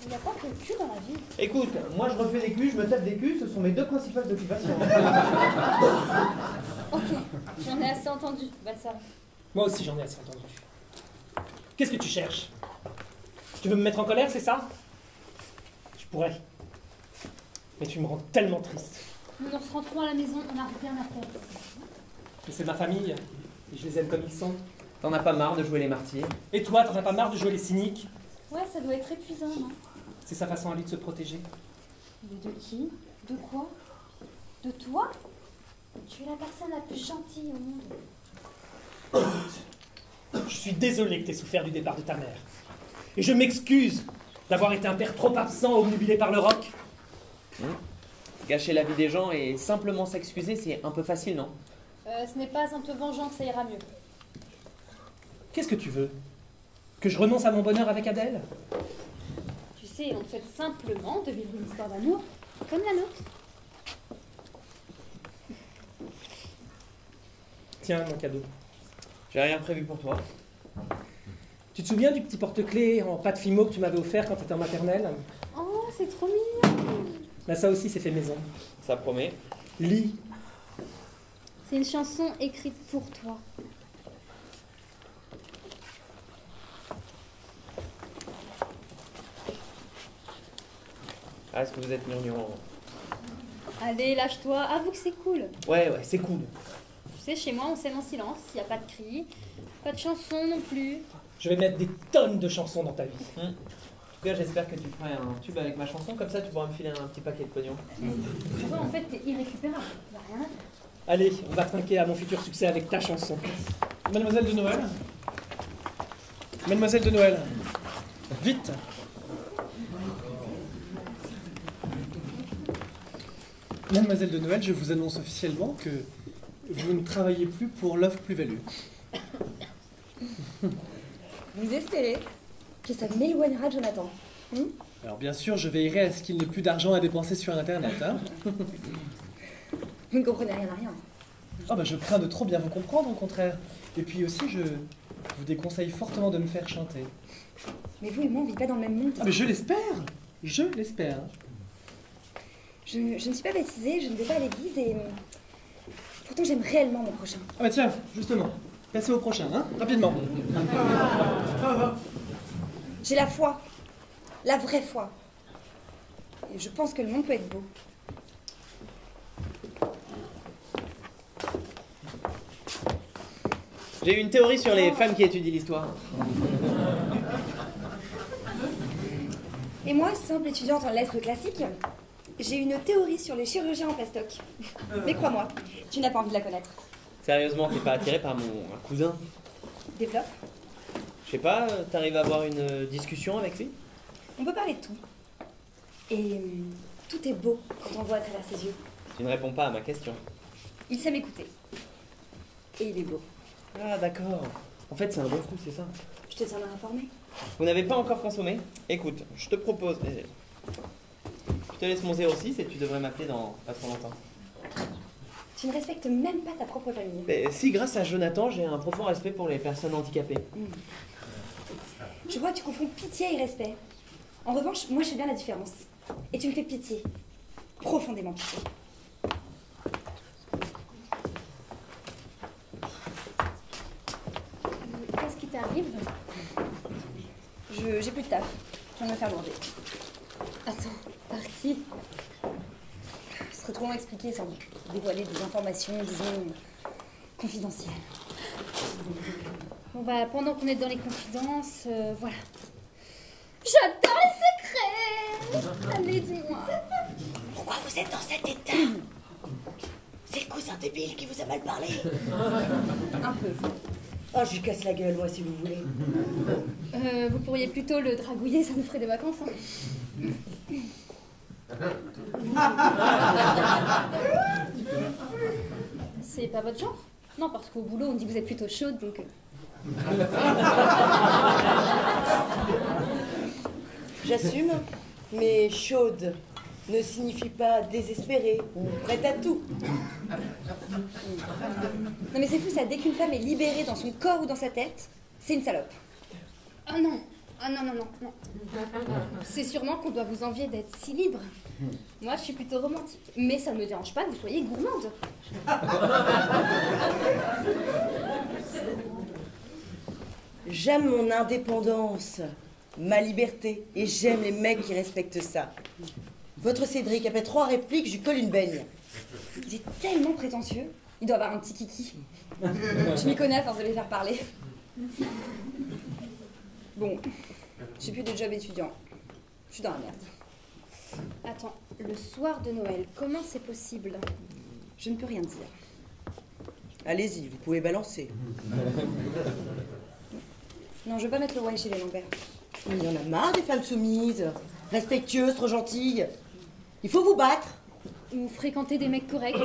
Il n'y a pas que le cul dans la vie. Écoute, moi je refais des culs, je me tape des culs, ce sont mes deux principales occupations. Ok, j'en ai assez entendu, Balsam. Moi aussi, j'en ai assez entendu. Qu'est-ce que tu cherches? Tu veux me mettre en colère, c'est ça? Je pourrais. Mais tu me rends tellement triste. Nous se rentrons à la maison, on n'a rien à faire. Mais c'est ma famille, et je les aime comme ils sont. T'en as pas marre de jouer les martyrs? Et toi, t'en as pas marre de jouer les cyniques? Ouais, ça doit être épuisant, non? C'est sa façon à lui de se protéger. De qui? De quoi? De toi? Tu es la personne la plus gentille au monde. Je suis désolé que t'aies souffert du départ de ta mère. Et je m'excuse d'avoir été un père trop absent, obnubilé par le rock. Gâcher la vie des gens et simplement s'excuser, c'est un peu facile, non? Ce n'est pas en te vengeant que ça ira mieux. Qu'est-ce que tu veux? Que je renonce à mon bonheur avec Adèle? Tu sais, on souhaite simplement de vivre une histoire d'amour comme la nôtre. Tiens, mon cadeau. J'ai rien prévu pour toi. Tu te souviens du petit porte-clés en pâte Fimo que tu m'avais offert quand tu étais en maternelle? Oh, c'est trop mignon. Là, ça aussi, c'est fait maison. Ça promet. Lis. C'est une chanson écrite pour toi. Ah, est-ce que vous êtes mignon? Allez, lâche-toi. Avoue que c'est cool. Ouais, c'est cool. Tu sais, chez moi, on s'aime en silence. Il n'y a pas de cris, pas de chansons non plus. Je vais mettre des tonnes de chansons dans ta vie. En tout cas, j'espère que tu feras un tube avec ma chanson, comme ça tu pourras me filer un petit paquet de pognon. Toi, en fait, t'es irrécupérable. Il n'y a rien à faire. Allez, on va trinquer à mon futur succès avec ta chanson. Mademoiselle de Noël? Mademoiselle de Noël, vite! Mademoiselle de Noël, je vous annonce officiellement que vous ne travaillez plus pour l'offre plus-value. Vous espérez que ça m'éloignera de Jonathan? Alors bien sûr, je veillerai à ce qu'il n'ait plus d'argent à dépenser sur Internet. Hein. Vous ne comprenez rien à rien. Ah bah je crains de trop bien vous comprendre, au contraire. Et puis aussi, je vous déconseille fortement de me faire chanter. Mais vous et moi, on vit pas dans le même monde. Ah mais je l'espère. Je l'espère. Je ne suis pas baptisée, je ne vais pas à l'église et... Pourtant, j'aime réellement mon prochain. Ah bah tiens, justement, passez au prochain, hein, rapidement. J'ai la foi. La vraie foi. Et je pense que le monde peut être beau. J'ai une théorie sur les femmes qui étudient l'histoire. Et moi, simple étudiante en lettres classiques, j'ai une théorie sur les chirurgiens en plastoc. Mais crois-moi, tu n'as pas envie de la connaître. Sérieusement, t'es pas attiré par un cousin? Développe. Je sais pas, t'arrives à avoir une discussion avec lui? On peut parler de tout. Et tout est beau quand on voit à travers ses yeux. Tu ne réponds pas à ma question. Il sait m'écouter. Et il est beau. Ah d'accord. En fait, c'est un bon fou, c'est ça. Je te tiendrai informé. Vous n'avez pas encore consommé? Écoute, je te propose... Je te laisse mon 06 et tu devrais m'appeler dans pas trop longtemps. Tu ne respectes même pas ta propre famille. Mais si, grâce à Jonathan, j'ai un profond respect pour les personnes handicapées. Je vois que tu confonds pitié et respect. En revanche, moi je sais bien la différence. Et tu me fais pitié. Profondément pitié. Qu'est-ce qui t'arrive? J'ai plus de taf. Je viens de me faire lourder. Attends, par qui? Ce serait trop long à expliquer sans dévoiler des informations, disons, confidentielles. Bon bah, pendant qu'on est dans les confidences, voilà. J'adore les secrets! Allez, dis-moi. Pourquoi vous êtes dans cet état? C'est le cousin débile qui vous a mal parlé? Un peu. Oh, je lui casse la gueule, moi, si vous voulez. Vous pourriez plutôt le dragouiller, ça nous ferait des vacances. Hein. C'est pas votre genre? Non, parce qu'au boulot, on dit que vous êtes plutôt chaude, donc... J'assume, mais chaude ne signifie pas désespérée ou prête à tout. Non mais c'est fou ça, dès qu'une femme est libérée dans son corps ou dans sa tête, c'est une salope. Ah non, ah non, non, non, non. C'est sûrement qu'on doit vous envier d'être si libre. Moi, je suis plutôt romantique, mais ça ne me dérange pas que vous soyez gourmande. J'aime mon indépendance, ma liberté, et j'aime les mecs qui respectent ça. Votre Cédric, après 3 répliques, je lui colle une baigne. Il est tellement prétentieux, il doit avoir un petit kiki. Je m'y connais à force de les faire parler. Bon, j'ai plus de job étudiant. Je suis dans la merde. Attends, le soir de Noël, comment c'est possible? Je ne peux rien dire. Allez-y, vous pouvez balancer. Non, je veux pas mettre le wine chez les Lambert. Il y en a marre des femmes soumises, respectueuses, trop gentilles. Il faut vous battre. Ou fréquenter des mecs corrects.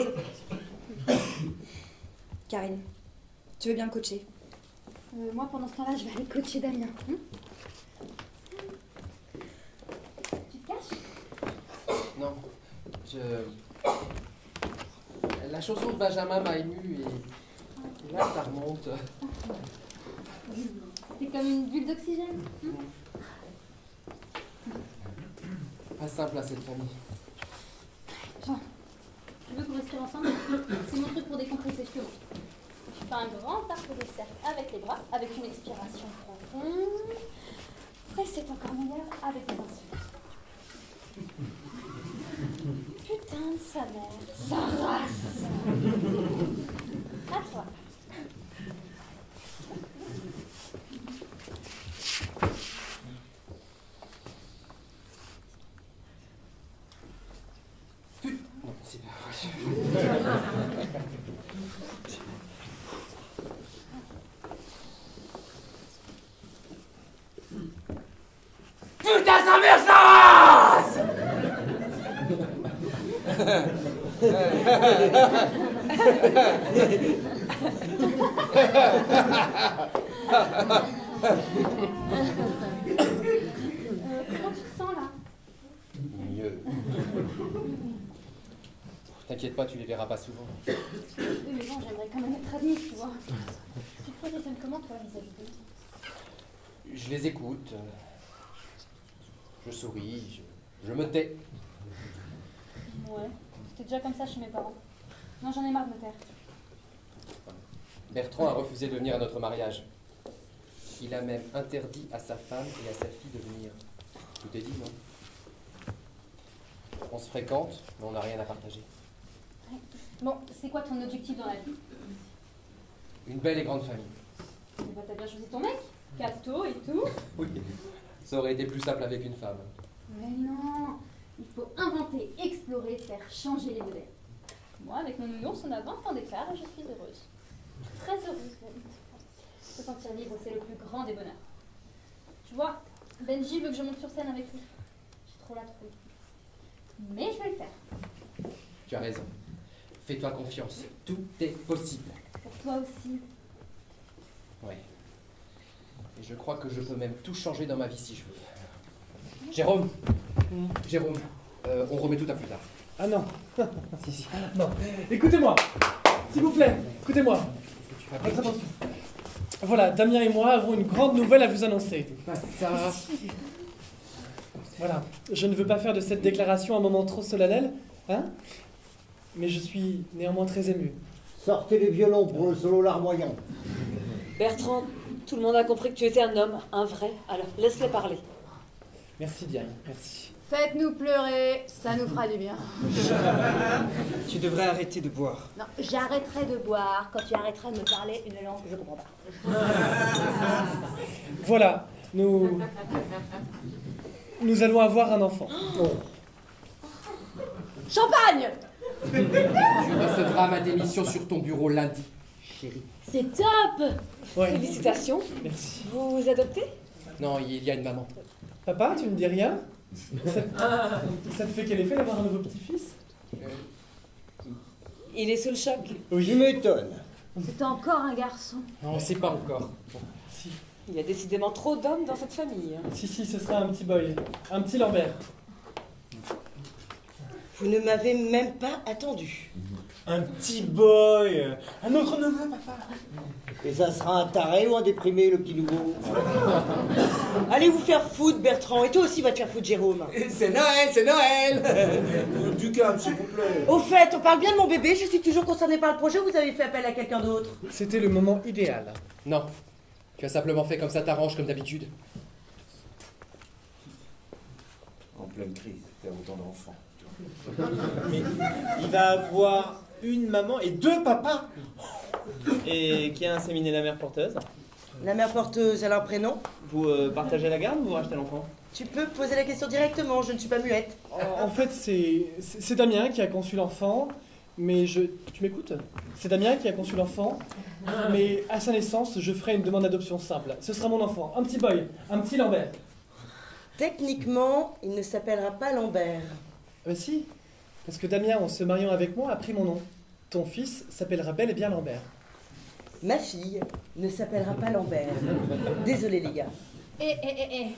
Karine, tu veux bien me coacher? Moi, pendant ce temps-là, je vais aller coacher Damien. Tu te caches? Non, La chanson de Benjamin m'a ému et là, ça remonte. C'est comme une bulle d'oxygène. Pas simple à cette famille. Jean, tu veux qu'on respire ensemble? C'est mon truc pour décompresser, je te montre. Tu fais un grand arc de cercle avec les bras, avec une expiration profonde. Et c'est encore meilleur avec les insuffles. Putain de sa mère, sa race. À toi. Non, c'est pas Putain, sa mère, sa race! Comment tu te sens là? Mieux. T'inquiète pas, tu les verras pas souvent. 4h30, tu vois. Tu te positionnes comment, toi, vis-à-vis d'eux? Je les écoute. Je souris. Je me tais. Ouais, c'était déjà comme ça chez mes parents. Non, j'en ai marre de me taire. Bertrand a refusé de venir à notre mariage. Il a même interdit à sa femme et à sa fille de venir. Tout est dit, non? On se fréquente, mais on n'a rien à partager. Ouais. Bon, c'est quoi ton objectif dans la vie? Une belle et grande famille. Bah, t'as bien choisi ton mec, casto et tout. Oui, ça aurait été plus simple avec une femme. Mais non, il faut inventer, explorer, faire changer les modèles. Moi, avec mon nounours, on a 20 ans d'écart et je suis heureuse. Très heureuse. Se sentir libre, c'est le plus grand des bonheurs. Tu vois, Benji veut que je monte sur scène avec lui. J'ai trop la trouille. Mais je vais le faire. Tu as raison. Fais-toi confiance. Tout est possible. Pour toi aussi. Oui. Et je crois que je peux même tout changer dans ma vie si je veux. Jérôme. Jérôme, on remet tout à plus tard. Ah non. Si. Non. Écoutez-moi. S'il vous plaît, écoutez-moi. Votre attention. Voilà, Damien et moi avons une grande nouvelle à vous annoncer. Ça. Voilà, je ne veux pas faire de cette déclaration un moment trop solennel, hein? Mais je suis néanmoins très ému. Sortez les violons pour le solo larmoyant. Bertrand, tout le monde a compris que tu étais un homme, un vrai, alors laisse-les parler. Merci Diane, merci. Faites-nous pleurer, ça nous fera du bien. Tu devrais arrêter de boire. Non, j'arrêterai de boire quand tu arrêteras de me parler une langue que je comprends pas. Voilà, nous allons avoir un enfant. Oh. Champagne! Tu recevras ma démission sur ton bureau lundi, chérie. C'est top! Ouais. Félicitations. Merci. Vous adoptez? Non, il y a une maman. Papa, tu ne dis rien? Ça te fait quel effet d'avoir un nouveau petit-fils? Il est sous le choc. Oui. Je m'étonne. C'est encore un garçon. Non, c'est pas encore. Si. Il y a décidément trop d'hommes dans cette famille. Si, ce sera un petit boy. Un petit Lambert. Vous ne m'avez même pas attendu. Un petit boy. Un autre neveu, papa. Et ça sera un taré ou un déprimé, le petit nouveau? Allez vous faire foutre, Bertrand. Et toi aussi, va te faire foutre, Jérôme. C'est Noël, c'est Noël. Du calme, s'il vous plaît. Au fait, on parle bien de mon bébé. Je suis toujours concernée par le projet ou vous avez fait appel à quelqu'un d'autre? C'était le moment idéal. Non. Tu as simplement fait comme ça t'arranges comme d'habitude. En pleine crise, faire autant d'enfants. Mais il va avoir une maman et deux papas. Et qui a inséminé la mère porteuse? La mère porteuse, elle a un prénom? Vous partagez la garde ou vous rachetez l'enfant? Tu peux poser la question directement, je ne suis pas muette. En fait, c'est Damien qui a conçu l'enfant, mais tu m'écoutes? C'est Damien qui a conçu l'enfant, mais à sa naissance, je ferai une demande d'adoption simple. Ce sera mon enfant, un petit boy, un petit Lambert. Techniquement, il ne s'appellera pas Lambert. Ah bah si, parce que Damien, en se mariant avec moi, a pris mon nom. Ton fils s'appellera bel et bien Lambert. Ma fille ne s'appellera pas Lambert. Désolé les gars.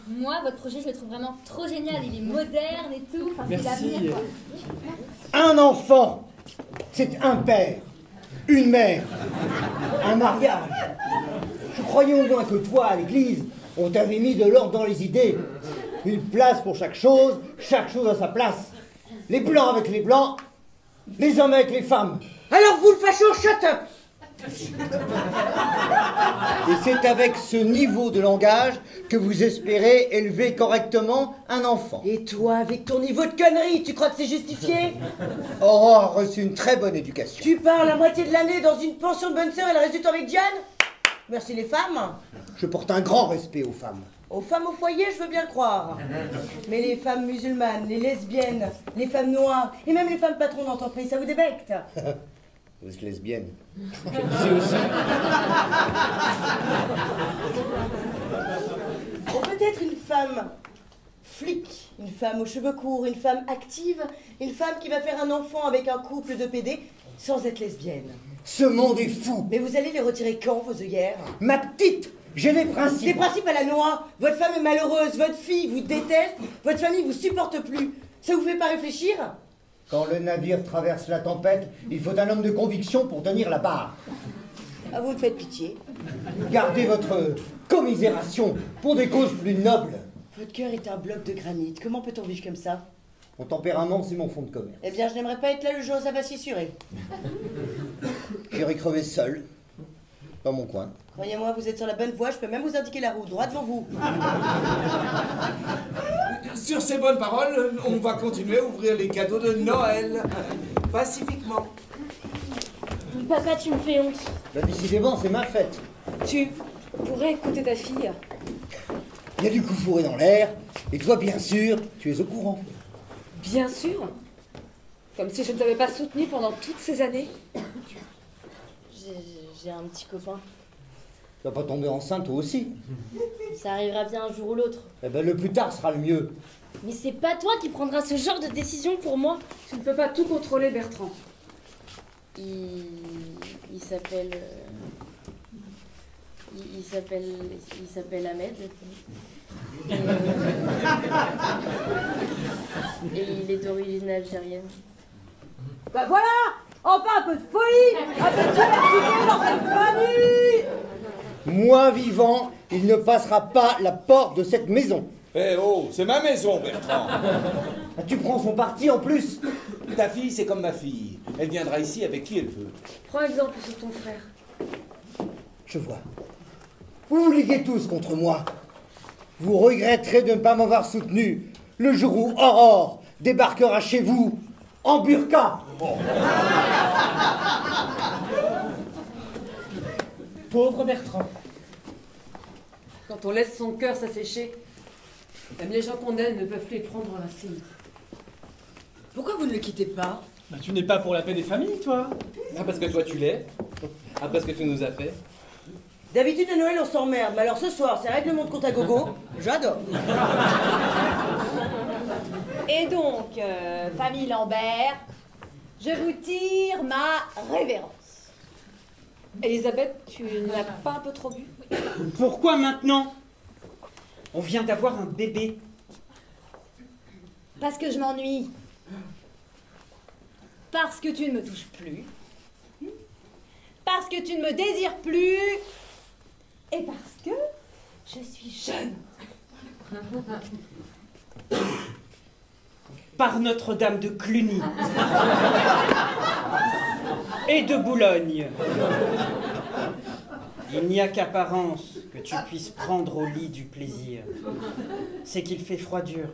Moi, votre projet, je le trouve vraiment trop génial. Il est moderne et tout. Enfin, c'est Merci. l'avenir, quoi. Un enfant, c'est un père, une mère, un mariage. Je croyais au moins que toi, à l'église, on t'avait mis de l'ordre dans les idées. Une place pour chaque chose à sa place. Les blancs avec les blancs, les hommes avec les femmes. Alors vous le facho, shut up! Et c'est avec ce niveau de langage que vous espérez élever correctement un enfant. Et toi, avec ton niveau de conneries, tu crois que c'est justifié? Aurore a reçu une très bonne éducation. Tu pars la moitié de l'année dans une pension de bonne sœur et le reste du temps avec Diane? Merci les femmes. Je porte un grand respect aux femmes. Aux femmes au foyer, je veux bien croire. Mais les femmes musulmanes, les lesbiennes, les femmes noires, et même les femmes patrons d'entreprise, ça vous débecte? Vous êtes lesbienne. Je le disais aussi. Ou peut-être une femme flic, une femme aux cheveux courts, une femme active, une femme qui va faire un enfant avec un couple de PD sans être lesbienne. Ce monde est fou. Mais vous allez les retirer quand, vos œillères? Ma petite, j'ai des principes. Des principes à la noix. Votre femme est malheureuse, votre fille vous déteste, votre famille vous supporte plus. Ça vous fait pas réfléchir? Quand le navire traverse la tempête, il faut un homme de conviction pour tenir la barre. Ah, vous me faites pitié. Gardez votre commisération pour des causes plus nobles. Votre cœur est un bloc de granit. Comment peut-on vivre comme ça? Mon tempérament, c'est mon fond de commerce. Eh bien, je n'aimerais pas être là le jour où ça va s'issurer. J'irai crever seul, dans mon coin. Croyez-moi, vous êtes sur la bonne voie, je peux même vous indiquer la route, droit devant vous. Sur ces bonnes paroles, on va continuer à ouvrir les cadeaux de Noël. Pacifiquement. Papa, tu me fais honte. Bah, décidément, c'est ma fête. Tu pourrais écouter ta fille. Il y a du coup fourré dans l'air, et toi, bien sûr, tu es au courant. Bien sûr. Comme si je ne t'avais pas soutenue pendant toutes ces années. J'ai un petit copain. Tu vas pas tomber enceinte, toi aussi. Ça arrivera bien un jour ou l'autre. Eh ben, le plus tard sera le mieux. Mais c'est pas toi qui prendras ce genre de décision pour moi. Tu ne peux pas tout contrôler, Bertrand. Il s'appelle... Il s'appelle Ahmed. Et il est d'origine algérienne. Bah voilà! Enfin un peu de folie! Un peu de diversité dans cette famille! Moi vivant, il ne passera pas la porte de cette maison. Eh oh, c'est ma maison, Bertrand. Tu prends son parti en plus. Ta fille, c'est comme ma fille. Elle viendra ici avec qui elle veut. Prends exemple sur ton frère. Je vois. Vous vous liguez tous contre moi. Vous regretterez de ne pas m'avoir soutenu le jour où Aurore débarquera chez vous en burqa. Pauvre Bertrand. Quand on laisse son cœur s'assécher, même les gens qu'on aime ne peuvent plus prendre racine. Pourquoi vous ne le quittez pas? Bah, tu n'es pas pour la paix des familles, toi. Ah, parce que toi tu l'es. Après ce que tu nous as fait. D'habitude, à Noël, on s'emmerde, mais alors ce soir, c'est règlement de compte à gogo. J'adore. Et donc, famille Lambert, je vous tire ma révérence. Elisabeth, tu n'as pas un peu trop bu? Pourquoi maintenant? On vient d'avoir un bébé. Parce que je m'ennuie. Parce que tu ne me touches plus. Parce que tu ne me désires plus. Et parce que je suis jeune. Par Notre-Dame de Cluny et de Boulogne, il n'y a qu'apparence que tu puisses prendre au lit du plaisir. C'est qu'il fait froidure.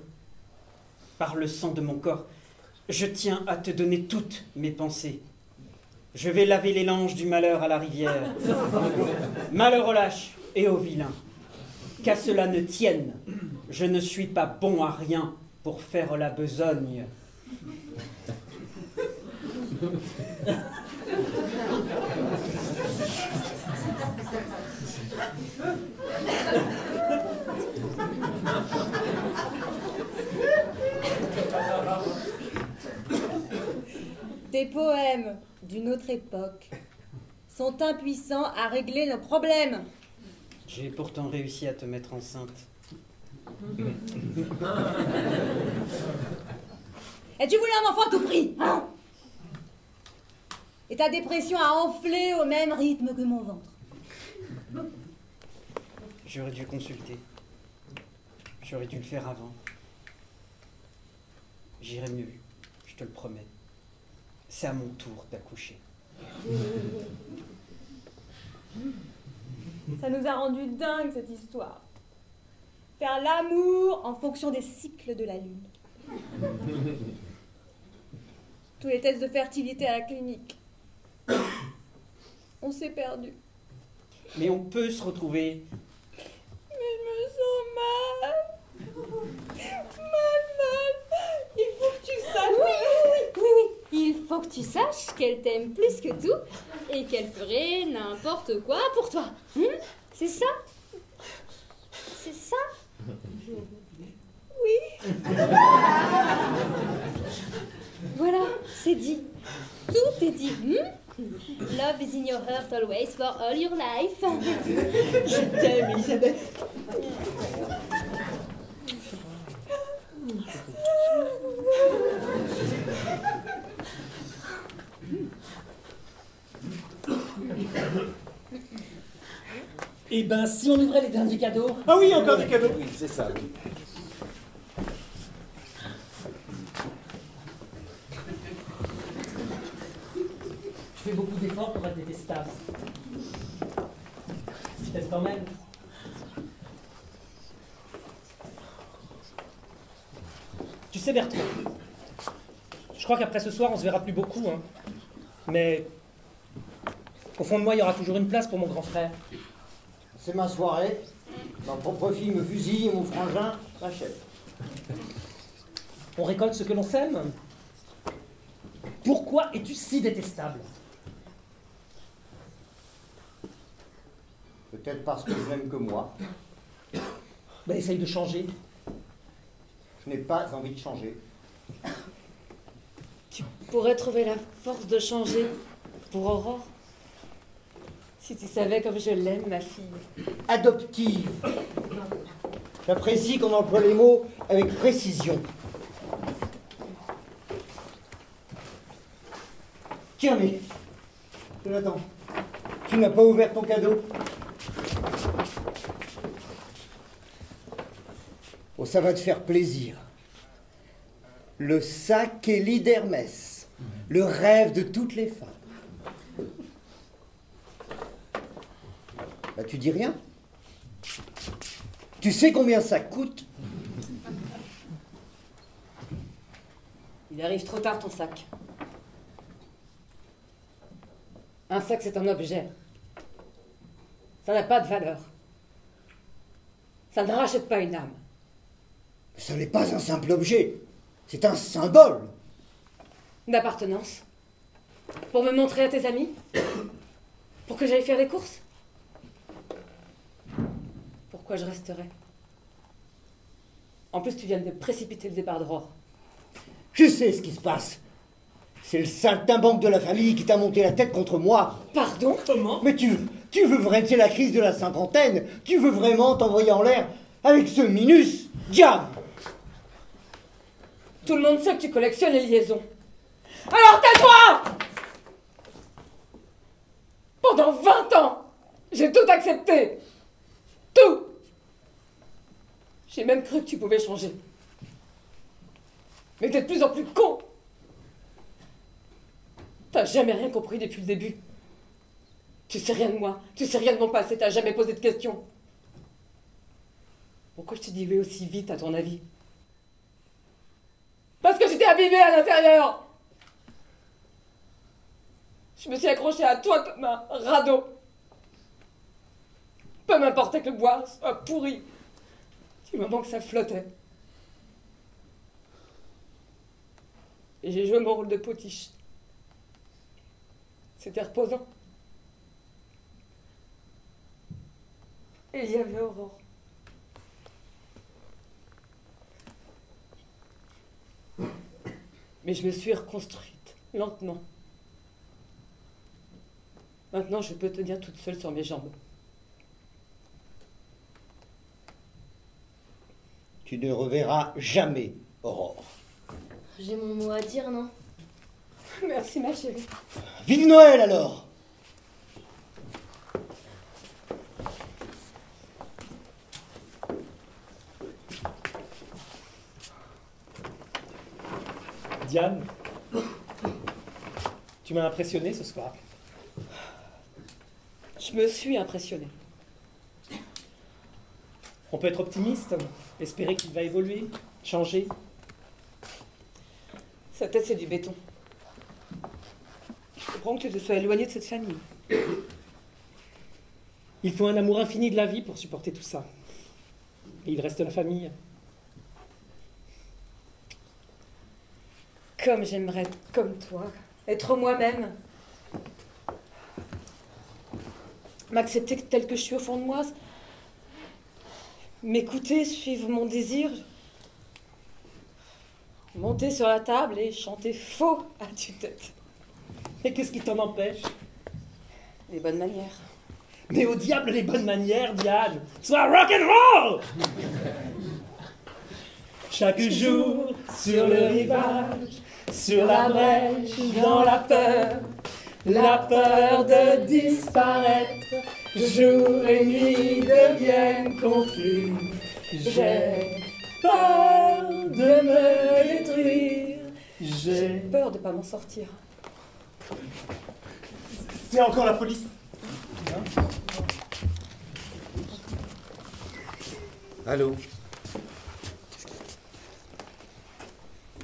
Par le sang de mon corps, je tiens à te donner toutes mes pensées. Je vais laver les langes du malheur à la rivière. Malheur aux lâches et aux vilains. Qu'à cela ne tienne, je ne suis pas bon à rien pour faire la besogne. Tes poèmes d'une autre époque sont impuissants à régler nos problèmes. J'ai pourtant réussi à te mettre enceinte. Et tu voulais un enfant à tout prix, hein? Et ta dépression a enflé au même rythme que mon ventre. J'aurais dû consulter. J'aurais dû le faire avant. J'irai mieux, je te le promets. C'est à mon tour d'accoucher. Ça nous a rendu dingue cette histoire. Faire l'amour en fonction des cycles de la lune. Tous les tests de fertilité à la clinique. On s'est perdu. Mais on peut se retrouver. Mais je me sens mal. Mal. Il faut que tu saches. Oui. Il faut que tu saches qu'elle t'aime plus que tout et qu'elle ferait n'importe quoi pour toi. C'est ça? C'est ça? Oui. Voilà, c'est dit. Tout est dit. Love is in your heart always for all your life. Je t'aime, Elisabeth. Eh ben, si on ouvrait les derniers cadeaux. Ah oui, encore des cadeaux. Oui, c'est ça, oui. Je fais beaucoup d'efforts pour être détestable. Je t'aime quand même. Tu sais, Bertrand, je crois qu'après ce soir, on se verra plus beaucoup, hein. Mais au fond de moi, il y aura toujours une place pour mon grand frère. C'est ma soirée. Ma propre fille me fusille, mon frangin m'achète. On récolte ce que l'on sème. Pourquoi es-tu si détestable? Peut-être parce que je n'aime que moi. Ben, essaye de changer. Je n'ai pas envie de changer. Tu pourrais trouver la force de changer pour Aurore. Si tu savais comme je l'aime, ma fille. Adoptive. J'apprécie qu'on emploie les mots avec précision. Tiens, mais... Jonathan, tu n'as pas ouvert ton cadeau? Oh, ça va te faire plaisir. Le sac Élie d'Hermès. Le rêve de toutes les femmes. Bah, tu dis rien? Tu sais combien ça coûte? Il arrive trop tard ton sac. Un sac, c'est un objet. Ça n'a pas de valeur. Ça ne rachète pas une âme. Ce n'est pas un simple objet. C'est un symbole. D'appartenance. Pour me montrer à tes amis. Pour que j'aille faire des courses. Pourquoi je resterais? En plus, tu viens de précipiter le départ d'Aurore. Je sais ce qui se passe. C'est le saltimbanque de la famille qui t'a monté la tête contre moi. Pardon? Comment? Mais tu veux vraiment, c'est la crise de la cinquantaine. Tu veux vraiment t'envoyer en l'air avec ce minus? Diable! Tout le monde sait que tu collectionnes les liaisons. Alors tais-toi! Pendant 20 ans, j'ai tout accepté. Tout! J'ai même cru que tu pouvais changer. Mais t'es de plus en plus con. T'as jamais rien compris depuis le début. Tu sais rien de moi, tu sais rien de mon passé, t'as jamais posé de questions. Pourquoi je t'ai dit oui aussi vite, à ton avis? Parce que j'étais abîmée à l'intérieur. Je me suis accrochée à toi comme un radeau. Peu m'importait que le bois soit pourri, du moment que ça flottait. Et j'ai joué mon rôle de potiche. C'était reposant. Et il y avait Aurore. Mais je me suis reconstruite, lentement. Maintenant, je peux tenir toute seule sur mes jambes. Tu ne reverras jamais Aurore. J'ai mon mot à dire, non? Merci, ma chérie. Vive Noël, alors! Diane, tu m'as impressionné ce soir. Je me suis impressionnée. On peut être optimiste, espérer qu'il va évoluer, changer. Sa tête, c'est du béton. Je comprends que tu te sois éloigné de cette famille. Il faut un amour infini de la vie pour supporter tout ça. Et il reste la famille. Comme j'aimerais être comme toi, être moi-même. M'accepter tel que je suis au fond de moi. M'écouter, suivre mon désir. Monter sur la table et chanter faux à tue-tête. Et qu'est-ce qui t'en empêche? Les bonnes manières. Mais au diable les bonnes manières, Diane! Sois rock'n'roll! Chaque jour, sur le rivage, sur la brèche, dans la peur, La peur de disparaître, jour et nuit deviennent confus. J'ai peur de me détruire. J'ai peur de pas m'en sortir. C'est encore la police. Allô?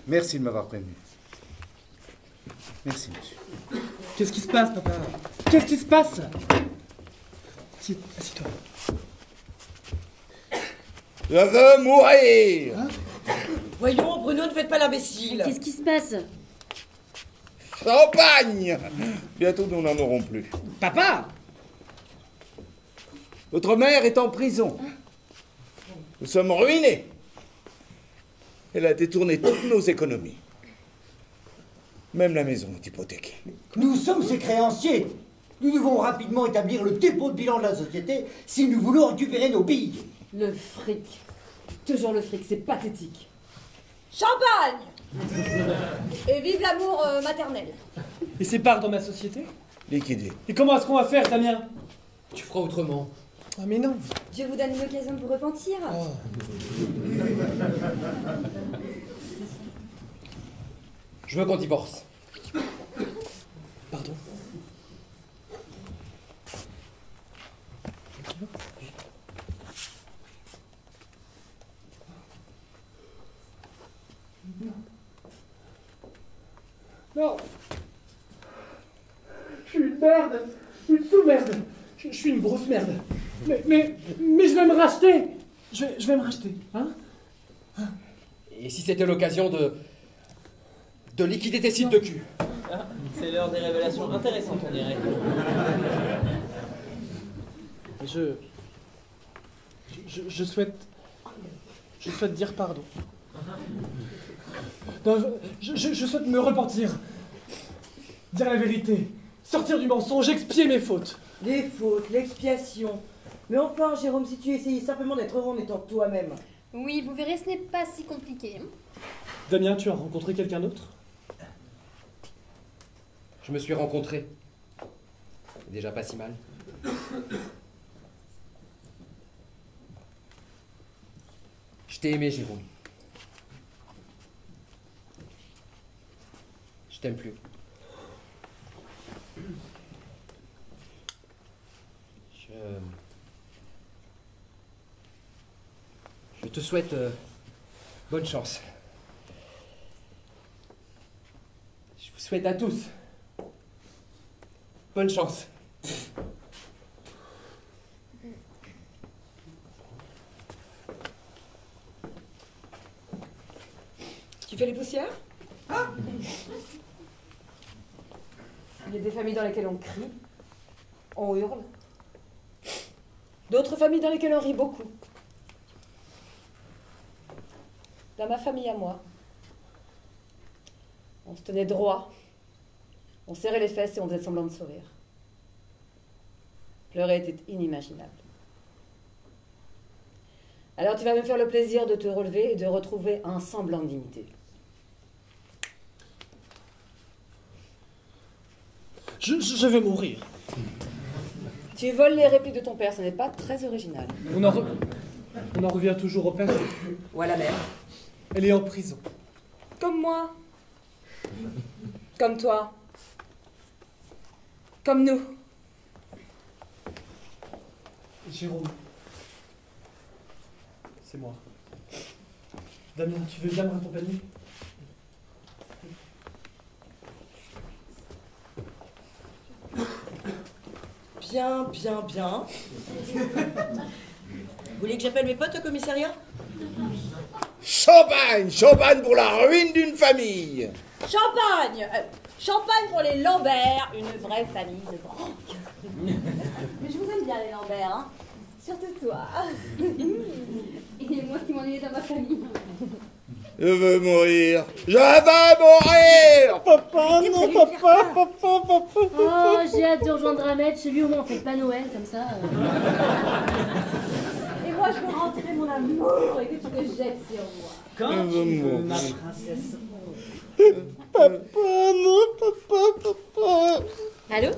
Merci de m'avoir prévenu. Merci, monsieur. Qu'est-ce qui se passe, papa? Qu'est-ce qui se passe? Assis-toi. Je veux mourir! Voyons, Bruno, ne faites pas l'imbécile. Qu'est-ce qui se passe? Champagne! Bientôt, nous n'en aurons plus. Papa! Votre mère est en prison. Nous sommes ruinés. Elle a détourné toutes nos économies. Même la maison est hypothéquée. Nous sommes ses créanciers. Nous devons rapidement établir le dépôt de bilan de la société si nous voulons récupérer nos billes. Le fric. Toujours le fric, c'est pathétique. Champagne! Et vive l'amour maternel. Et ses parts dans ma société? Liquidé. Et comment est-ce qu'on va faire, Damien? Tu feras autrement. Ah mais non. Dieu vous donne une occasion de vous repentir. Je veux qu'on divorce. Pardon? Non. Je suis une merde. Une sous-merde. Je suis une grosse merde. Mais je vais me racheter. Je vais me racheter. Hein? Et si c'était l'occasion de liquider tes sites de cul? Ah, c'est l'heure des révélations intéressantes, on dirait. Je souhaite dire pardon. Non, je souhaite me repentir. Dire la vérité. Sortir du mensonge, expier mes fautes. Les fautes, l'expiation. Mais enfin, Jérôme, si tu essayais simplement d'être heureux en étant toi-même. Oui, vous verrez, ce n'est pas si compliqué. Damien, tu as rencontré quelqu'un d'autre? Je me suis rencontré. C'est déjà pas si mal. Je t'ai aimé, Jérôme. Je t'aime plus. Je te souhaite bonne chance. Je vous souhaite à tous bonne chance. Tu fais les poussières? Il y a des familles dans lesquelles on crie, on hurle. D'autres familles dans lesquelles on rit beaucoup. Dans ma famille à moi, on se tenait droit, on serrait les fesses et on faisait semblant de sourire. Pleurer était inimaginable. Alors tu vas me faire le plaisir de te relever et de retrouver un semblant de dignité. Je vais mourir. Tu voles les répliques de ton père, ce n'est pas très original. On en revient toujours au père. Ou à la mère. Elle est en prison. Comme moi. Comme toi. Comme nous. Jérôme. C'est moi. Damien, tu veux bien me raccompagner? Bien, bien, bien. Vous voulez que j'appelle mes potes au commissariat? Champagne! Champagne pour la ruine d'une famille! Champagne! Champagne pour les Lambert, une vraie famille de grands cœurs. Mais je vous aime bien les Lambert, hein? Surtout toi. Et moi qui m'ennuyais dans ma famille. Je veux mourir! Je veux mourir! Papa, non, papa. Oh, j'ai hâte de rejoindre Ahmed. Chez lui, au moins, on fait pas Noël, comme ça. Et moi, je veux rentrer mon amour et que tu te jettes sur moi. Quand tu veux, ma princesse. Papa, non, papa. Allô?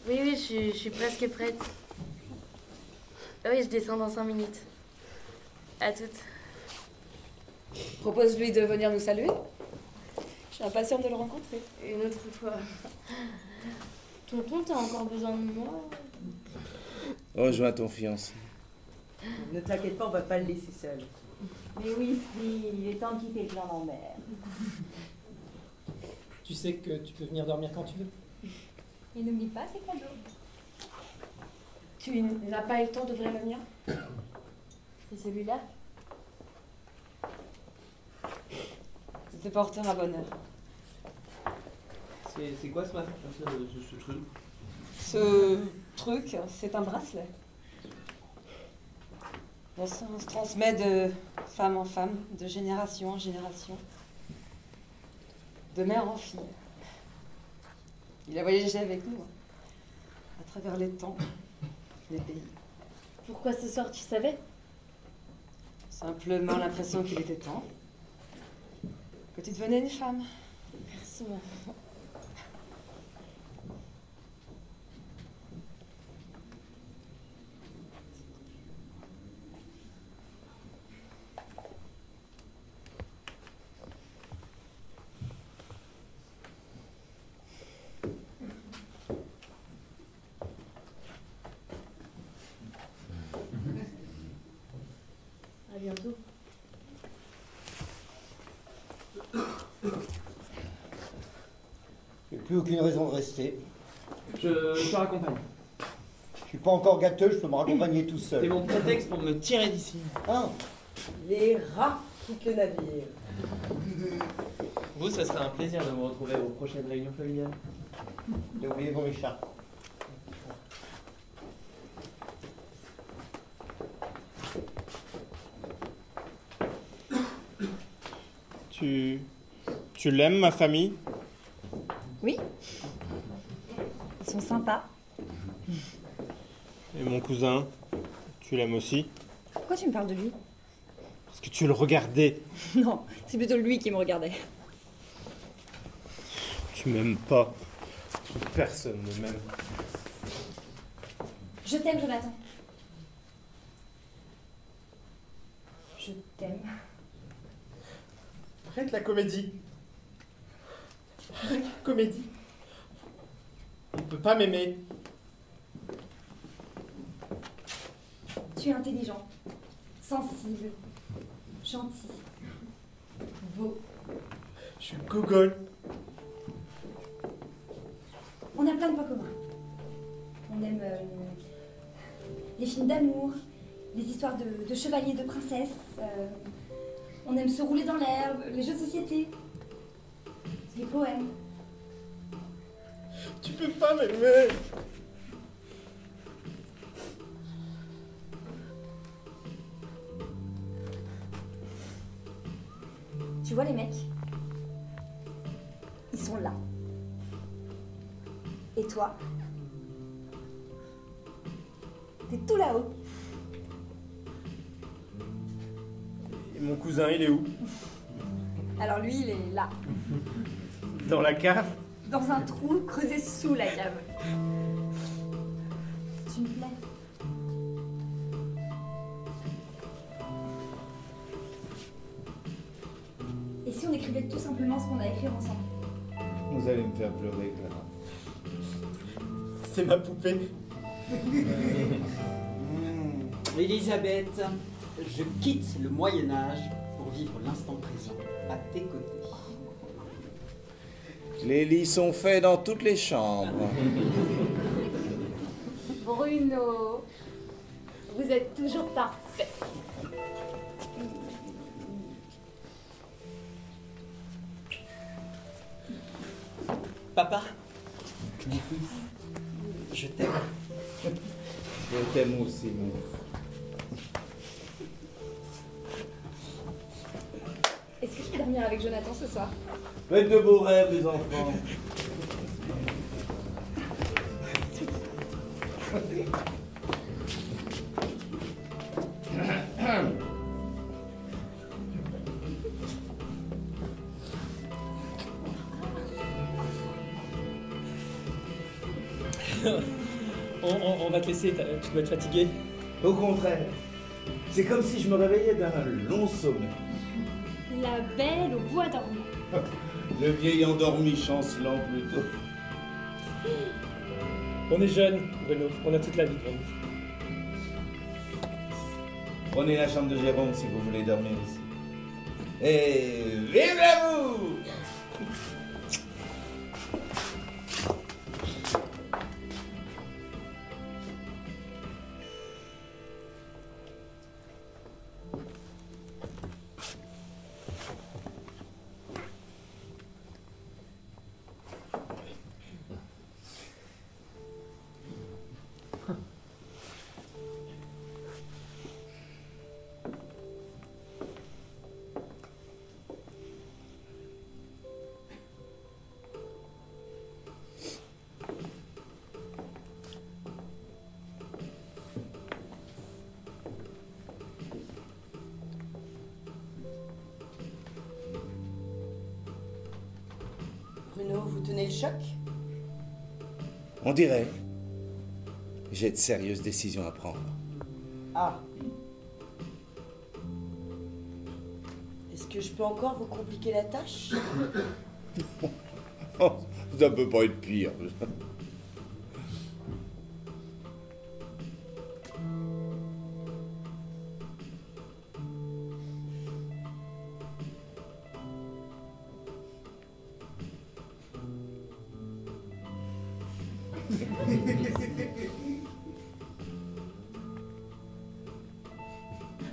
Oui, je suis presque prête. Oui, je descends dans 5 minutes. À toutes. Propose-lui de venir nous saluer. Je suis impatiente de le rencontrer. Une autre fois. Tonton, t'as encore besoin de moi? Rejoins ton fiancé. Ne t'inquiète pas, on va pas le laisser seul. Mais oui, il est temps de quitter le plan Lambert. Tu sais que tu peux venir dormir quand tu veux. Et n'oublie pas tes cadeaux. Tu n'as pas eu le temps d'ouvrir le mien? C'est celui-là? C'était porteur à bonheur. C'est quoi ce truc? Ce truc, c'est un bracelet. On se transmet de femme en femme, de génération en génération, de mère en fille. Il a voyagé avec nous, à travers les temps, les pays. Pourquoi ce soir tu savais? Simplement l'impression qu'il était temps que tu devenais une femme. Merci, maman. À bientôt. J'ai plus aucune raison de rester. Je te raccompagne. Je suis pas encore gâteux, je peux me raccompagner tout seul. C'est mon prétexte pour me tirer d'ici. Ah. Les rats quittent le navire. Vous, ça serait un plaisir de vous retrouver aux prochaines réunions familiales. J'ai oublié mon écharpe. Tu l'aimes, ma famille? Oui. Ils sont sympas. Et mon cousin, tu l'aimes aussi? Pourquoi tu me parles de lui? Parce que tu le regardais. Non, c'est plutôt lui qui me regardait. Tu m'aimes pas. Personne ne m'aime. Je t'aime, Jonathan. Je t'aime. Arrête la comédie. Arrête la comédie. On peut pas m'aimer. Tu es intelligent, sensible, gentil, beau. Je suis gogol. On a plein de points communs. On aime les films d'amour, les histoires de chevaliers, de princesses. On aime se rouler dans l'herbe, les jeux de société, les poèmes. Tu peux pas m'aimer. Tu vois les mecs? Ils sont là. Et toi? T'es tout là-haut. Et mon cousin, il est où? Alors lui, il est là. Dans la cave? Dans un trou creusé sous la cave. Tu me plais. Et si on écrivait tout simplement ce qu'on a écrit ensemble? Vous allez me faire pleurer, Clara. C'est ma poupée. Elisabeth, je quitte le Moyen-Âge pour vivre l'instant présent à tes côtés. Les lits sont faits dans toutes les chambres. Bruno, vous êtes toujours parfait. Papa, je t'aime. Je t'aime aussi, mon enfant. Est-ce que je peux dormir avec Jonathan ce soir? Faites de beaux rêves, les enfants. On va te laisser, tu dois être fatigué. Au contraire, c'est comme si je me réveillais d'un long sommeil. La belle au bois dormant. Le vieil endormi chancelant plutôt. On est jeunes, Bruno, on a toute la vie devant nous. Prenez la chambre de Jérôme si vous voulez dormir ici. Et vive l'amour! Bruno, vous tenez le choc? On dirait. J'ai de sérieuses décisions à prendre. Ah. Est-ce que je peux encore vous compliquer la tâche? Ça peut pas être pire.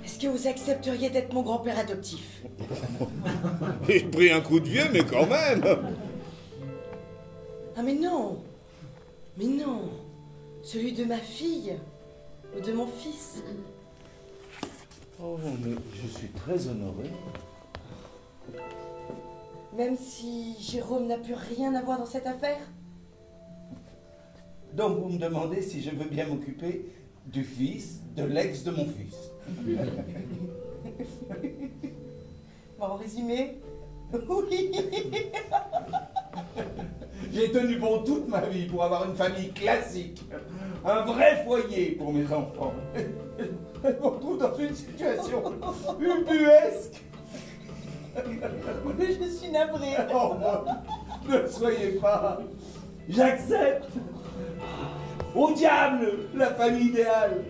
Est-ce que vous accepteriez d'être mon grand-père adoptif? J'ai pris un coup de vieux, mais quand même. Ah mais non! Mais non! Celui de ma fille ou de mon fils? Oh, mais je suis très honoré. Même si Jérôme n'a plus rien à voir dans cette affaire? Donc vous me demandez si je veux bien m'occuper du fils de l'ex de mon fils. Bon, en résumé, oui. J'ai tenu bon toute ma vie pour avoir une famille classique, un vrai foyer pour mes enfants. Je me retrouve dans une situation ubuesque. Je suis navrée. Oh, ne soyez pas. J'accepte. Au diable, la famille idéale.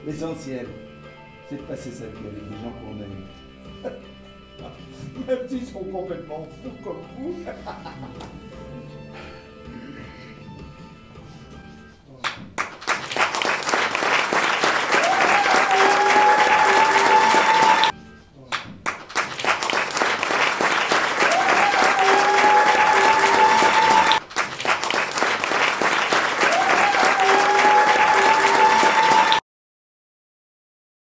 L'essentiel, c'est de passer sa vie avec des gens qu'on aime. Même s'ils sont complètement fous comme vous.